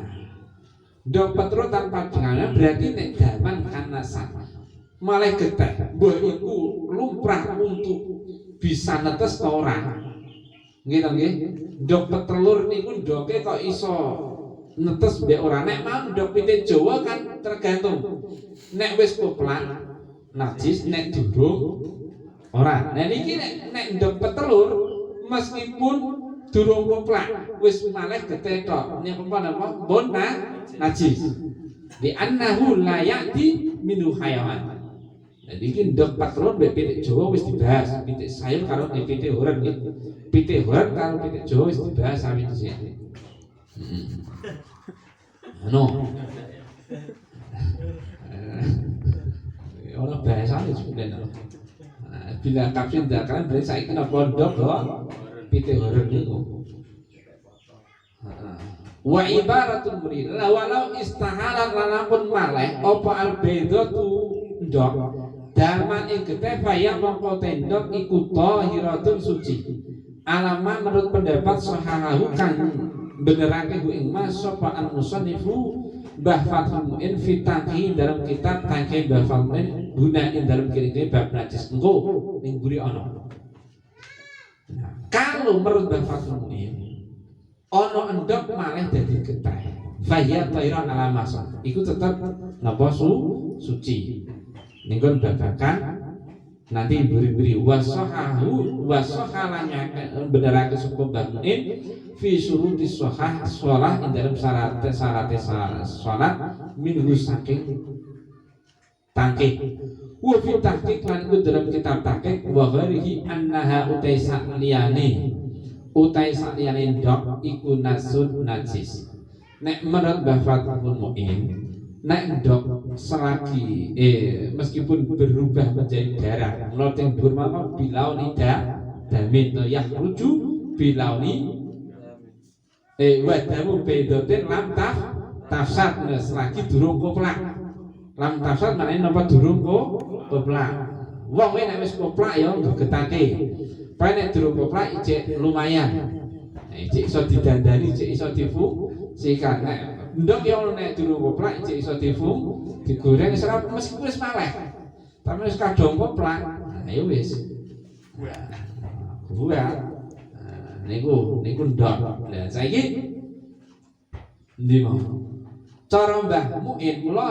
ndok petelur tanpa dikawin berarti nek daman kana sama. Malah getih, mbok iku lumrah untuk bisa netes ta ora. Gitu nggih. Ndok petelur niku ndoke kok iso netes mbek ora nek mau ndok pitik Jawa kan tergantung. Nek wis keplak najis nek durung ora. Nah niki nek ndok petelur meskipun durung keplak wis malih getih tok. Niku napa? Mbon najis. Di annahu la ya'ti minu hayawan. Jadi iki ndok petelur mbek pitik Jawa wis dibahas. Pitik sayur karo pitik horen gitu. Pitik horen karo pitik Jawa wis dibahas sami dhisik. Ono. Ora bahasane sebenarnya. Bila kapsin dakaran berarti saiki kena pondok kok pitik horen niku. Wa ibaratun murid walau istahalan lalampun maleh apa al-baydatu ndok daman ing getih faya mongko tendok iku tahiratun suci alama menurut pendapat sahahu kang benerake ku ing mas sapa al musannifu Mbah Fathul Mu'in fi tanghi dalam kitab tanghi Mbah Fathul Mu'in gunain dalam kiri bab najis engko ning guri ana. Nah, kalau menurut Mbah Fathul Mu'in ana endhog malih dadi getah faya tairan ala masa iku tetep napa suci ninggon babakan nanti beri-beri wasohalanya benerake sapa Mbah Mu'in fi suruti shahah shalah ing dalam syarat salat minhu saking tangkih wa fi tahqiq lan iku dalam kitab tahqiq wa ghairihi annaha utai saliyane ndok iku nasun najis. Nek menurut Mbah Fathul Mu'in nek ndok selagi meskipun berubah menjadi darah menurut yang bermakna bilauni damin yahruju bilauni wadamu bedotin lam tafsad selagi durung koplak lam tafsad maknanya napa durung koplak wong nek wis koplak ya getake pae nek durung koplak ijek lumayan ijek iso didandani ijek iso difungsikan nek ndok ya nek durung koplak ijek iso digoreng serap meskipun wis maleh tapi wis kadung koplak ya wis buah niku ndok. Lah saiki ndi mau? Cara Mbah Mu'in kula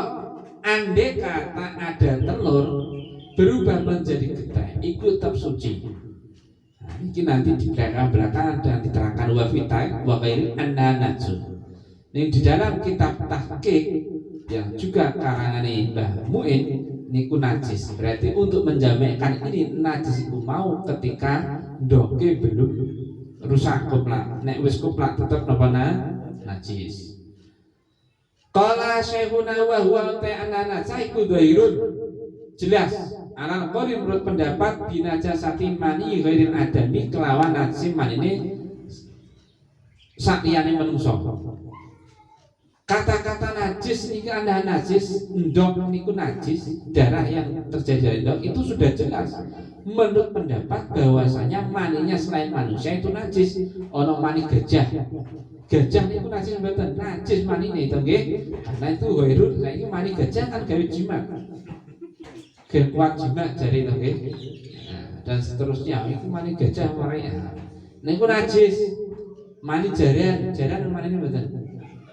andai kata ada telur berubah menjadi getah iku tetap suci. Nah, ini nanti di belakang dan diterangkan wa fitai wa ghairi anna najun. Ning di dalam kitab tahqiq yang juga karangane Mbah Mu'in niku najis. Berarti untuk menjamakkan ini najis itu mau ketika ndoke belum rusak koplak, nek wis koplak tetep napa najis. Qala syekhuna wa huwa ta'ana saiku dhairun. Jelas alal qori menurut pendapat binajasati mani ghairil adami kelawan najis manine sakiyane manungsa. Kata-kata najis niki anda najis, ndok niku najis, darah yang terjadi dari ndok itu sudah jelas. Menurut pendapat bahwasanya maninya selain manusia itu najis. Ono mani gajah. Gajah niku najis mboten? Najis manine to nggih. Karena itu ghairun saiki mani gajah kan gawe jimat. Kuat jimat jari to nggih. Dan seterusnya itu mani gajah mari. Niku najis. Mani jaran manine mboten?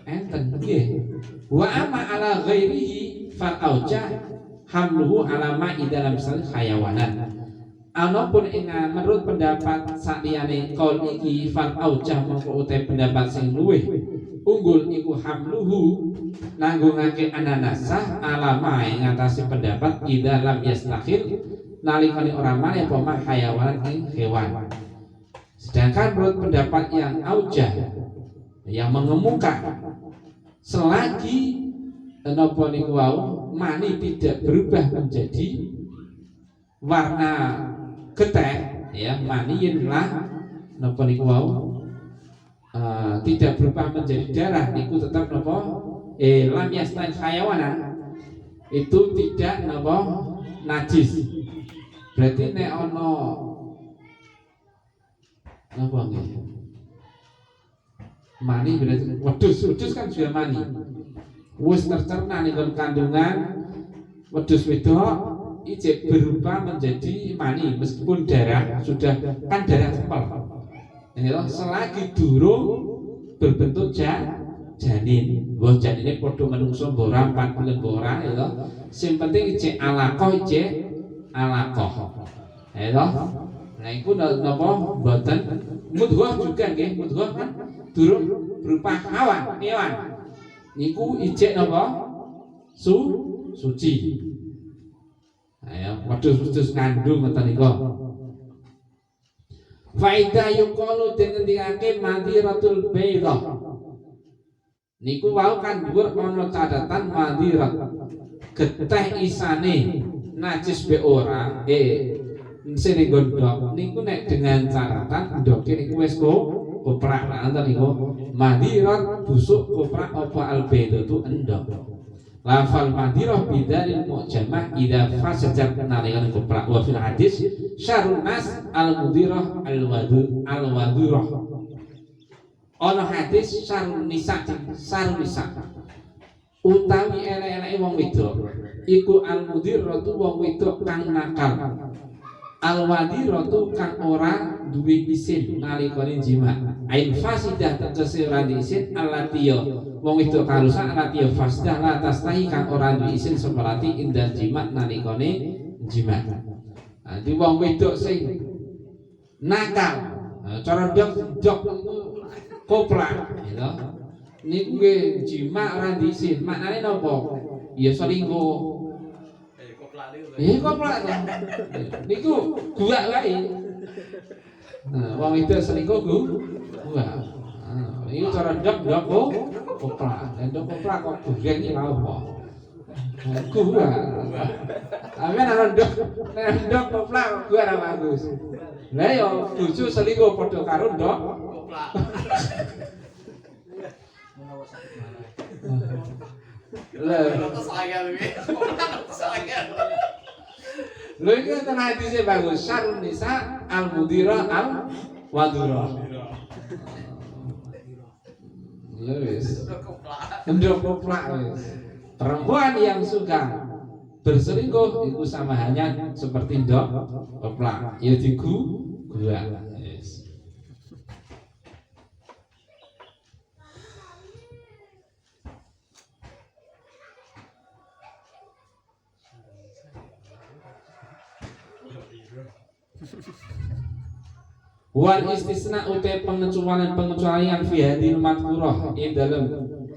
Enten nggih. Wa amma ala ghairihi fal auja hamluhu ala ma'i dalam sal hayawanan. Anapun menurut pendapat saliyane qaul iki fal auja mongko utai pendapat sing luwih unggul iku hamluhu nanggungake ananasah ala ma'i ngatasi pendapat idza lam yastakhil nalikane ora malih apa hayawanan ing hewan. Sedangkan menurut pendapat yang auja yang mengemuka selagi napa niku wau mani tidak berubah menjadi warna getih ya maniin lah napa niku wau tidak berubah menjadi darah niku tetap napa lam yastan hayawanan itu tidak napa najis. Berarti nek ana napa nggih mani berarti wedhus kan juga mani. Wis tercerna ning kandungan wedhus wedok ijek berubah menjadi mani meskipun darah sudah kan darah sempel. Ini loh selagi durung berbentuk janin. Wah janine padha manungsa mbok 4 bulan mbok ora ya toh. Sing penting ijek alaqah Ya toh. Nah iku napa mboten mudghah juga nggih. Mudghah kan durung berupa hewan. Niku ijek napa? Suci. Ayo wedhus ngandung ngoten niku. Faidah yuqalu dingendikake madhiratul baydah. Niku wau kan dhuwur ana catatan madhirat. Getih isane najis be ora sing gondok niku nek dengan catatan ndoke niku wis koprak nanten niku madhirat busuk koprak apa albaydatu endok. Lafal madhirah bidzalil mu'jamah idza fasajat nalikan koprak wa fil hadis syarrun nas al-mudirah al-wadurah. Ana hadis syarrun nisa utawi elek-eleke wong wedok iku al-mudiratu wong wedok kang nakal, al-wadiratu kang ora duwe isin nalikane jima. Ain fasidah tegese ora isin alatiya wong wedok karusak alatiya fasidah la tastahi kang ora duwe isin seperti indal jima nalikane jima. Di wong wedok sing nakal, cara ndok koplak gitu. Niku nggih jima ora diisin. Maknane napa? Ya selingkuh. Koplak. Niku gua wae. Wong wedok selingkuh gua. Niku cara ndok koplak. Ndok koplak kok bugen iki lha apa? Gua. Amen ana ndok koplak gua ora bagus. Lah yo bojo selingkuh padha karo ndok koplak. Lho iki ten hadise bagus syarrun nisa al-mudira al-wadura. Ya wis. Ndok koplak wis. Perempuan yang suka berselingkuh itu sama halnya seperti ndok koplak. Ya gua. Yes. Wal istisna utai pengecualian fi hadil madhkurah ing dalam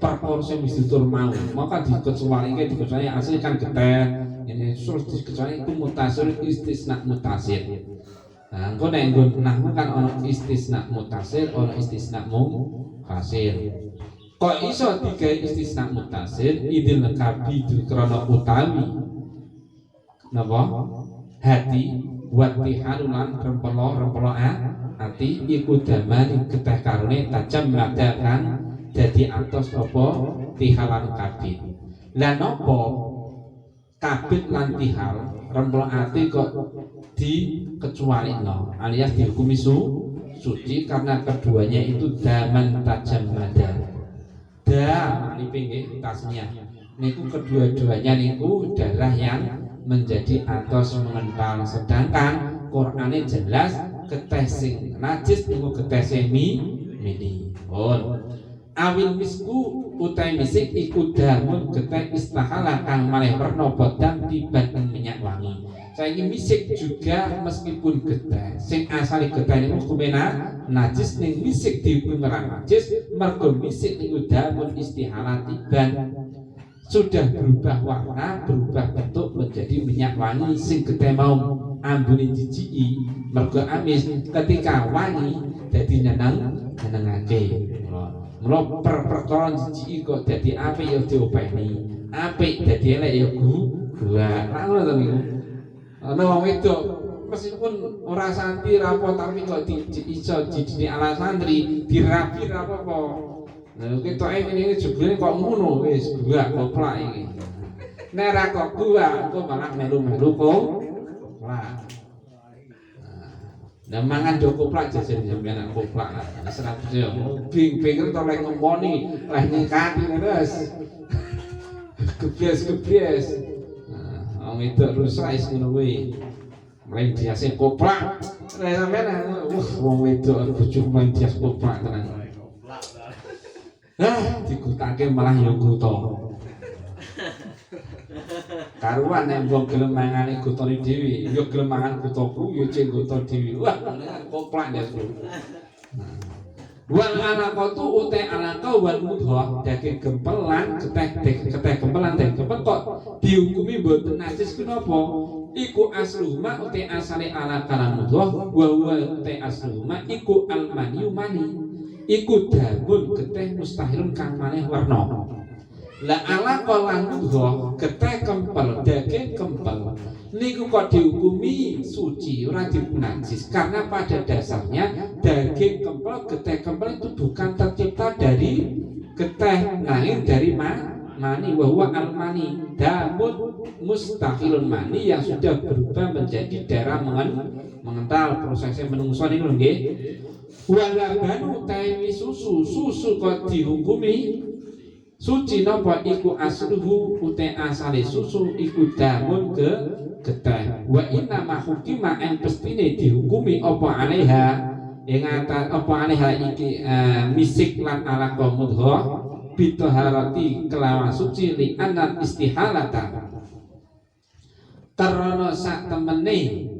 perkara sing wis ditur mau maka dikecualikan asli kan geteh ini sus dikecualikan itu mutasir istisna mutasir. Nah engko nek nggon nahwu kan ana istisna mutasir ana istisna munfasir. Kok iso digawe istisna mutasir idil lekabi krana utawi napa hati wati halulan rempelo ati iku damani geteh karone tajam madakan dadi atos apa tihalan kabit. Lah napa kabit lan tihal rempelo ati kok dikecualikno alias dihukumi suci karena keduanya itu daman tajam madan. Niki nggih tasnya. Niku kedua-duanya niku darah yang menjadi atos mengental, sedangkan Qur'ane jelas geteh sing najis niku geteh sing mini. Awil misku utai misik iku damun geteh istahala kang malih werna bodang dibanding minyak wangi. Saiki misik juga meskipun geteh sing asale geteh niku hukumena najis ning misik dihukum najis mergo misik niku damun istihala tiban sudah berubah warna, berubah bentuk menjadi minyak wangi sing geteh mau ambune jijiki mergo amis ketika wangi dadi nyenengake. Mula perkara jijiki kok dadi apik ya diopeni, apik dadi elek ya gua. Ngono to niku. Ana wong wedok meskipun ora santri rapo tapi kok iso didini ala santri dirapi ra apa-apa. Lha ketoke ngene jebule kok ngono wis gua koplak iki. Nek ra kok gua engko malah melu-melu koplak. Nah, mangan do koplak jajan sampeyan koplak. Wis ra yo bing-bing to lek ngomoni, lek nyekati terus. Gebias. Wong wedok rusak is ngono kuwi. Main biasa koplak. Nek sampeyan wong wedok bojo main biasa koplak tenan. Digutake malah ya guta. Karuan nek wong gelem mangane gutane dhewe, ya gelem mangan gutaku ya cek guta dhewe. Wah, koplak ya. Wal alaqatu uta alaqa wal mudhah daging gempelan geteh gempelan daging gempel kok dihukumi mboten najis kenapa? Iku asluhuma uta asale alaqa lan mudhah wa uta asluhuma iku almani mani. Iku damun geteh mustahilun kang maneh warna. La alaqa lan mudhah geteh kempel daging kempel niku kok dihukumi suci ora najis karena pada dasarnya daging kempel geteh kempel itu bukan tercipta dari geteh nanging dari mani wa huwa al-mani damun mustahilun mani yang sudah berubah menjadi darah mengental prosesnya menungso niku nggih. Walabanu taimi susu kok dihukumi suci napa iku asluhu uta asale susu iku damun getih. Wa inna ma hukima en pestine dihukumi apa alaiha ing atas apa alaiha iki misik lan alaqa mudghah bitaharati kelawan suci li anal istihalata karena sak temene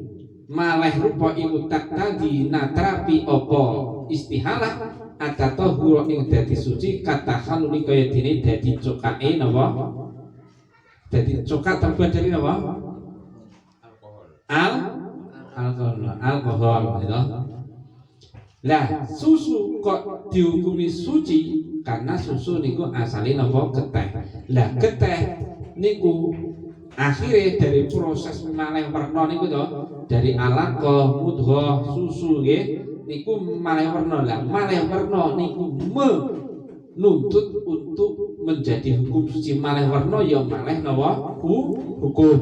malih rupa iku tak tadi natrapi apa istihalah atau hura ing dadi suci kata haluni kaya dene dadi cokake napa dadi cokak terbuat dari napa alkohol gitu. Lah susu kok dihukumi suci karena susu niku asale napa getih. Lah getih niku akhirnya dari proses malih werna niku to dari alaqah mudghah susu nggih niku malih werna. Lah malih werna niku menuntut untuk menjadi hukum suci malih werna ya malih napa hukum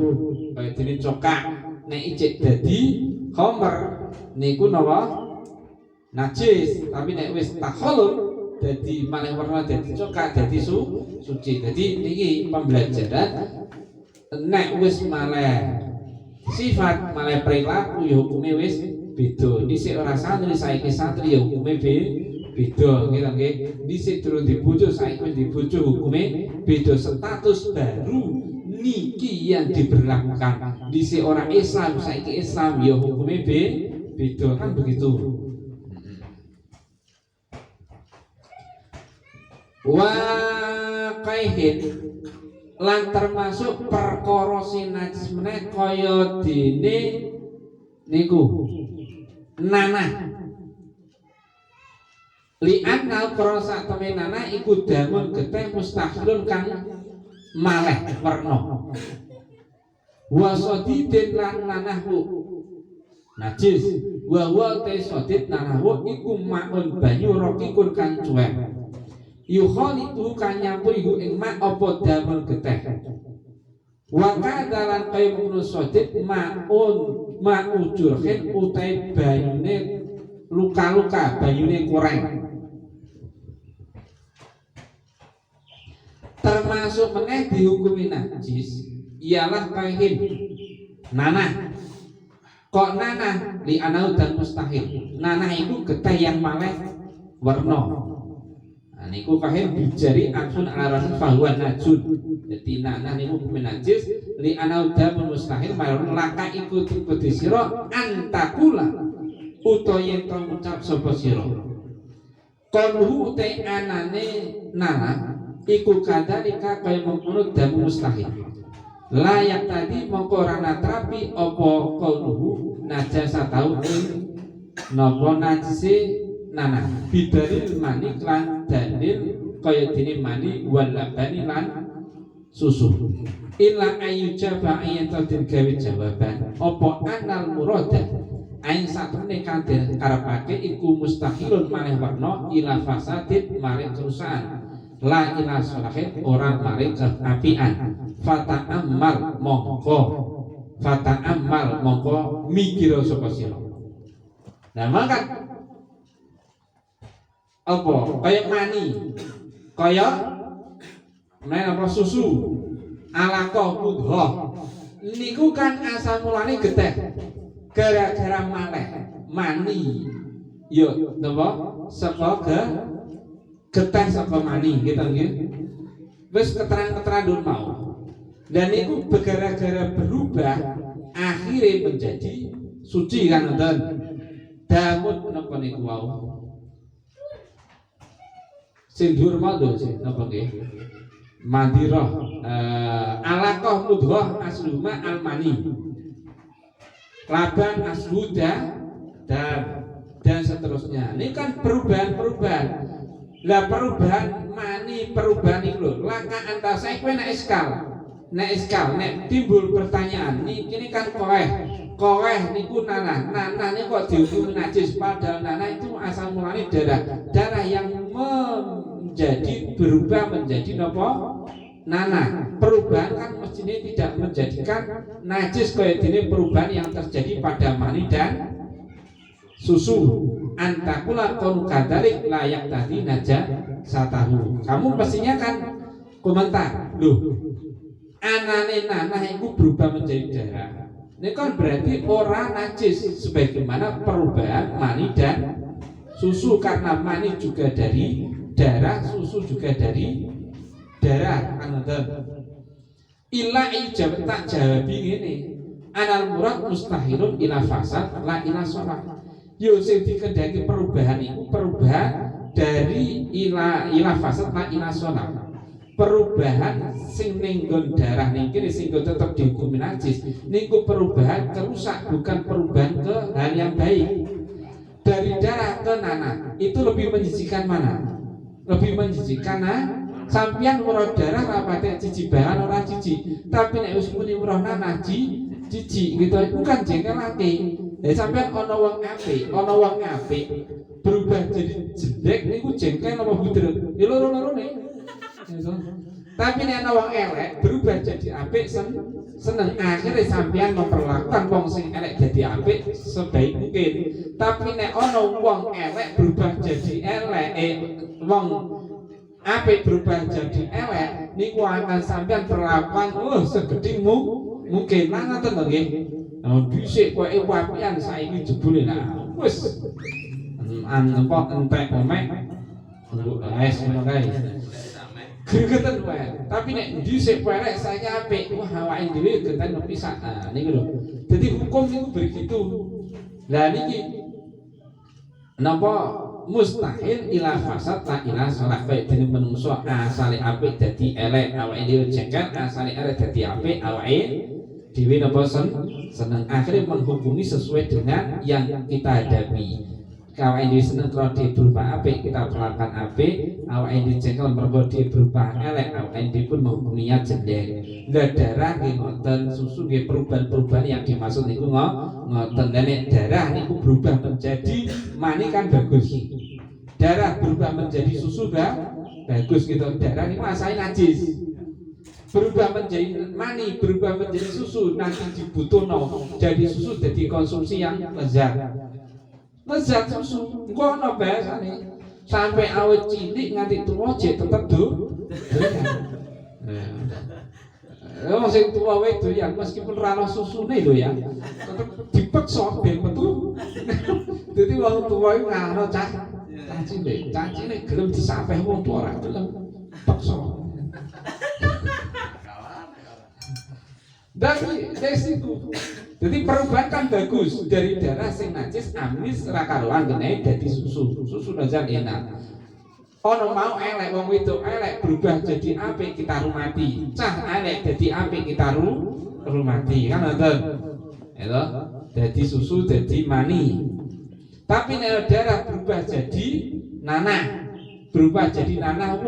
kaya dene cokak nek ijek dadi khamr niku napa najis tapi nek wis takhalul dadi malih werna dadi cokak dadi suci. Dadi niki pembelajaran nek wis malih sifat malih perilaku ya hukume wis beda. Dhisik ora santri saiki santri ya hukume beda gitu nggih. Dhisik durung dibojo saiki wis dibojo hukume beda. Status baru niki yang diberlakukan. Dhisik orang Islam saiki Islam ya hukume beda kan begitu. Wa kaihin lan termasuk perkara sing najis meneh kaya dene niku nanah li anal krasa temen nanah iku damun getih mustahilun kang malih werna wa sadidin lan nanahku najis wa te sadid nanahku iku maun banyu rokikun kang cuek yukhalitu kan nyampurihu ing ma apa damel getih wa kadalan kaya mungkunu sodit ma'un ujurhin utai banyune luka-luka banyune kurang termasuk meneh dihukumi najis ialah kahin nanah kok nanah li anau dan mustahil nanah itu getih yang malih warna niku kahin bijari aksun alaran fahuan najun jadi nanah niku najis li anauda mustahil malun laka ikut ikuti siro antakula utoyen kau ucap sopo siro konhu te anane nanah iku kadalika kaya mengkono damu mustahil layak tadi mongko rana trapi opo konhu najasa tau nopo najisi nanah bidalil mani lan dalil kaya dene mani wal labani lan susu illa ayyujaba ayat gawe jawaban apa anal murada ain satune kang dikarepake iku mustahilun maneh warna ila fasadid maring kerusakan la ila salahin orang maring keapian fata'ammal mongko mikir sapa sira. Nah maka apa kaya mani kaya apa susu alaqah mudghah niku kan asal mulane getih gara-gara mani yo napa saka getih saka mani gitu nggih wis keterangan dun mau dan niku gara-gara berubah akhirnya menjadi suci kan ngoten damut napa niku wau sindur maldo sih napa nggih mandirah alaqah mudghah asluma almani laban asluda dan seterusnya. Ini kan perubahan lah perubahan mani perubahan itu lho laka antara saya kowe nek iskal nek timbul pertanyaan ini kan koeh niku nanah niku kok dihukumi najis padahal nanah itu asal mulanya darah yang berubah menjadi napa nanah. Perubahan kan mestinya tidak menjadikan najis kaya dene perubahan yang terjadi pada mani dan susu. Antakula kon kadalik layak tadi najasatahu. Kamu pastinya kan komentar, loh, anane nanah itu berubah menjadi darah. Ini kan berarti orang najis sebagaimana perubahan mani dan susu, karena mani juga dari darah, susu juga dari darah. Ila ijab tak jawabi ini. Anal murad mustahilun ila fasad la ila sholat. Yo sing dikendaki perubahan itu perubahan dari ila fasad la ila sholat. Perubahan sing ninggon darah ning kene sing tetep dihukumi najis niku perubahan kerusak, bukan perubahan ke hal yang baik. Dari darah ke nanah itu lebih menjijikan mana? Lebih menjijikan sampeyan weruh darah rapate jijik bahan ora jijik, tapi nek wis muni weruh nanah jijik gitu bukan jengkelake. Sampeyan ana wong apik berubah jadi jelek niku jengkel apa budrek? Ya loro-lorone. Tapi nek ana wong elek berubah jadi apik seneng, akhirnya sampean memperlakukan wong sing elek jadi apik sebaik mungkin. Tapi nek ana wong elek berubah jadi elek, wong apik berubah jadi elek, niku akan sampean perlakuan segede mungkin. Lah ngoten to nggih. Dhisik kowe wapian saiki jebule lah wis apa entek omek nggo es ngono kae. Gegeten wae. Tapi nek dhisik perek saya apik, wah awake dhewe geten pisan. Nah niku lho. Dadi hukum niku begitu. Lah niki napa mustahil ila fasad la ila salah. Kaya dene menungso asale apik dadi elek, awake dhewe jengkel, asale elek dadi apik, awake dhewe napa seneng. Akhirnya menghukumi sesuai dengan yang kita hadapi. Awake dhewe seneng kalau dia berubah apik, kita perlakukan apik. Awake dhewe jengkel mergo dia berubah elek, awake dhewe pun menghukuminya jelek. Lah darah nggih ngoten, susu nggih perubahan-perubahan yang dimaksud niku ngoten. Nek darah niku berubah menjadi mani kan bagus. Darah berubah menjadi susu bagus gitu. Darah niku asalnya najis. Berubah menjadi mani, berubah menjadi susu, nanti dibutuhno jadi susu, jadi konsumsi yang lezat susu. Engko ana bahasane sampai awet cilik nganti tuwa jek tetep wong sing tuwa wae doyan meskipun ora ana susune lho ya. Tetep dipeksa ben metu. Dadi wong tuwa iku ngono cah cilik gelem disapeh wong tuwa ora gelem paksa. Dari situ. Jadi perubahan kan bagus dari darah sing najis amis ra karuan kene dadi susu nazar enak. Ono mau elek wong wedok elek berubah jadi apik kita rumati. Cah elek dadi apik kita rumati kan ngoten. Ya dadi susu dadi mani. Tapi nek darah berubah jadi nanah, berubah jadi nanah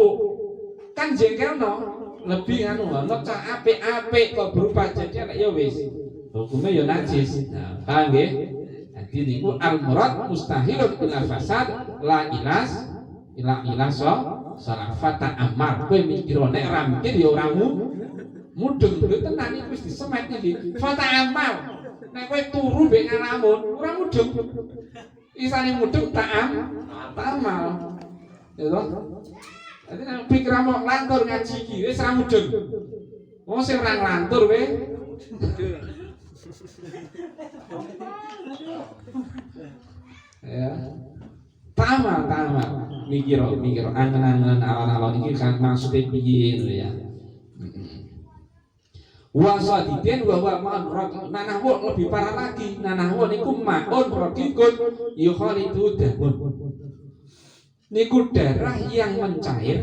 kan jengkelno. Lebih nek cah apik kok berubah jadi elek ya wis. Hukumnya ya najis. Nah, paham nggih? Dadi niku al-murad mustahilun ila fasad la ila salafata amar. Kowe mikir nek ra mikir ya ora mudeng. Lho tenan iki wis disemet iki. Fata amal. Nek kowe turu mbek ngalamun ora mudeng. Isane mudeng tak amal. Ya toh? Dadi nek pikiran mok lantur ngaji iki wis ra mudeng. Wong sing ora nglantur we. Ya. Tamal mikir angen-angen alon-alon iki kan maksude piye lho ya. Wasadidin wa ma'un nanah wa lebih parah lagi. Nanah wa niku ma'un raqiqun yukhalidu damun. Niku darah yang mencair,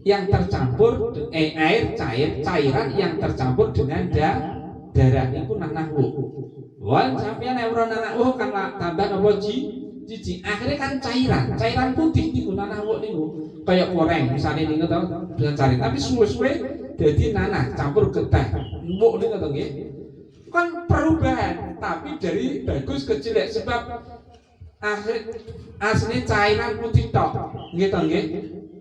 yang tercampur air cair, cairan yang tercampur dengan darah niku nanah wa. Wan sampeyan nek ora nanah wa kan tambah napa jiji. Akhirnya kan cairan putih niku nanah wa niku. Kayak goreng misalnya niku tau dengan cari. Tapi suwe-suwe dadi nanah campur getih. Mbok niku to nggih. Kan perubahan, tapi dari bagus ke jelek sebab akhir asli cairan putih tok. Nggih to nggih.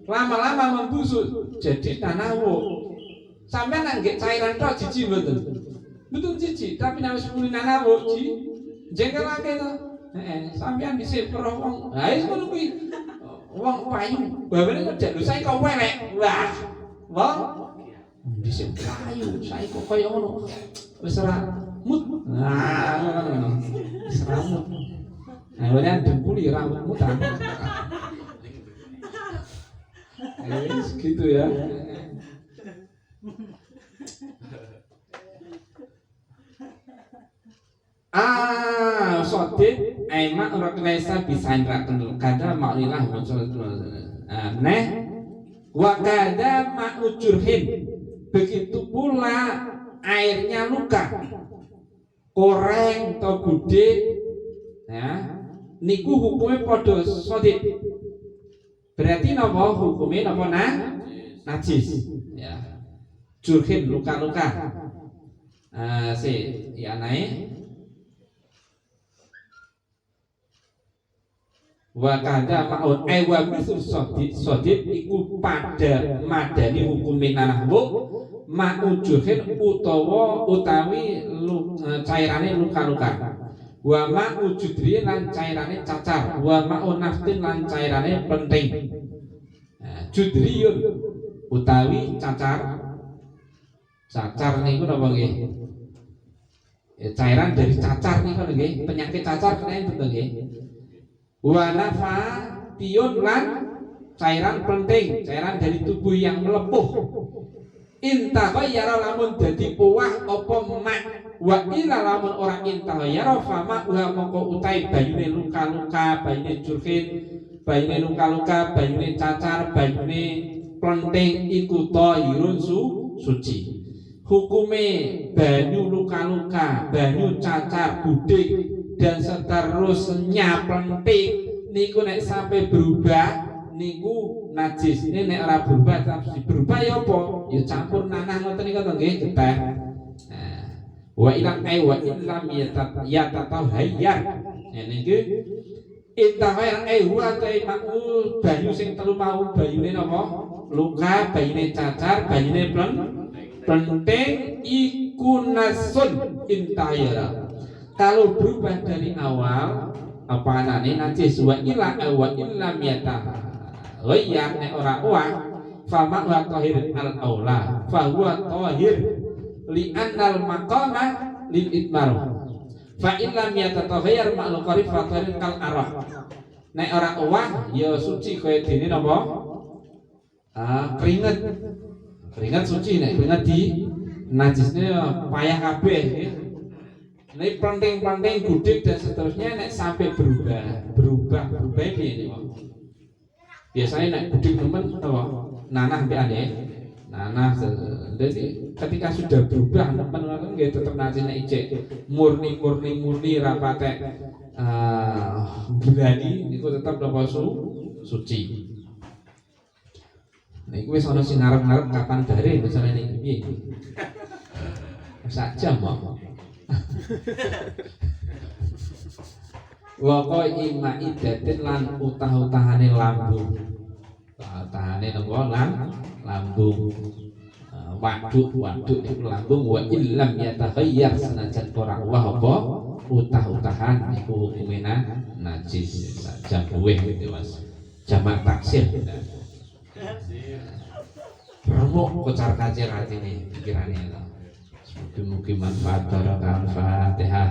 Lama-lama membusuk jadi nanah wa. Sampeyan nggih cairan tok jiji mboten. Betul jiji, tapi nek wis kulina nawuk jengkelake to. Sampeyan dhisik weruh wong. Ha wis ngono kuwi. Wong payu, babane kok lho saiki kok welek. Wah. Wong dhisik payu, saiki kok kaya ngono. Wis ora mut. Nah, ngono. Wis ora mut. Nah, ora dengkuli rambutmu ta. Gitu ya. Sodit emak ora kenesa bisa nraken kada maklilah muncul neh wa kada ma'ujurhin begitu pula airnya luka koreng atau gude ya niku hukumnya padha sodit berarti napa hukumnya napa najis ya jurhin luka-luka ya naik wa kada ma'un wa misul sodit iku pada madani hukumin nahwu ma'ujuhin utawi cairane luka-luka wa ma'ujudri lan cairane cacar wa ma'un naftin lan cairane penting judriyun utawi cacar niku napa nggih cairan dari cacar niku nggih penyakit cacar kena betul nggih wa nafatiyun lan cairan penting, cairan dari tubuh yang melepuh. Intaghayyara lamun dadi puwah apa mak wa ila lamun ora intaghayyara fama wa mongko utai banyune luka-luka, banyune jurhin, banyune luka-luka, banyune cacar, banyune penting iku tahirun suci. Hukume banyu luka-luka, banyu cacar, gudik dan seterusnya penting niku nek sampai berubah niku najis. Ini nek ora berubah tapi berubah ya apa? Ya campur nanah ngoten niku to nggih getah. Wa ilam wa illam yatatahhayyar. Niki intahayar wa taimaku banyu sing telu mau banyune napa? Luka, banyune cacar, banyune penting iku nasun intahayara. Kalau berubah dari awal apa anane najis wa illam yataghayyar nek ora uwah fama wa tahir al aula fa huwa tahir li annal maqama lil itmar fa illam yatataghayyar ma'lul qarib fa tahir kal arah nek ora uwah ya suci kaya dene napa keringet suci nek keringet di najisne payah kabeh nggih. Ini penting gudik dan seterusnya nek sampai berubah piye niku. Biasanya nek gudik nemen apa nanah mbek ane. Nanah jadi ketika sudah berubah nemen ngoten nggih tetep najine ijek murni ra patek berani niku tetep napa suci. Niku wis ana sing ngarep-ngarep kapan bare misalnya niki piye. Sak jam kok. Wa qaima idatin lan utah-utahane lambung. Utahane napa lambung. Waduk niku lambung wa illam yatakhayyar sanajan ora wah apa utah-utahan niku hukumena najis jam luweh Mas. Jamak taksir. Remuk kocar kacir atine pikirane. Mungkin manfaat Fatihah.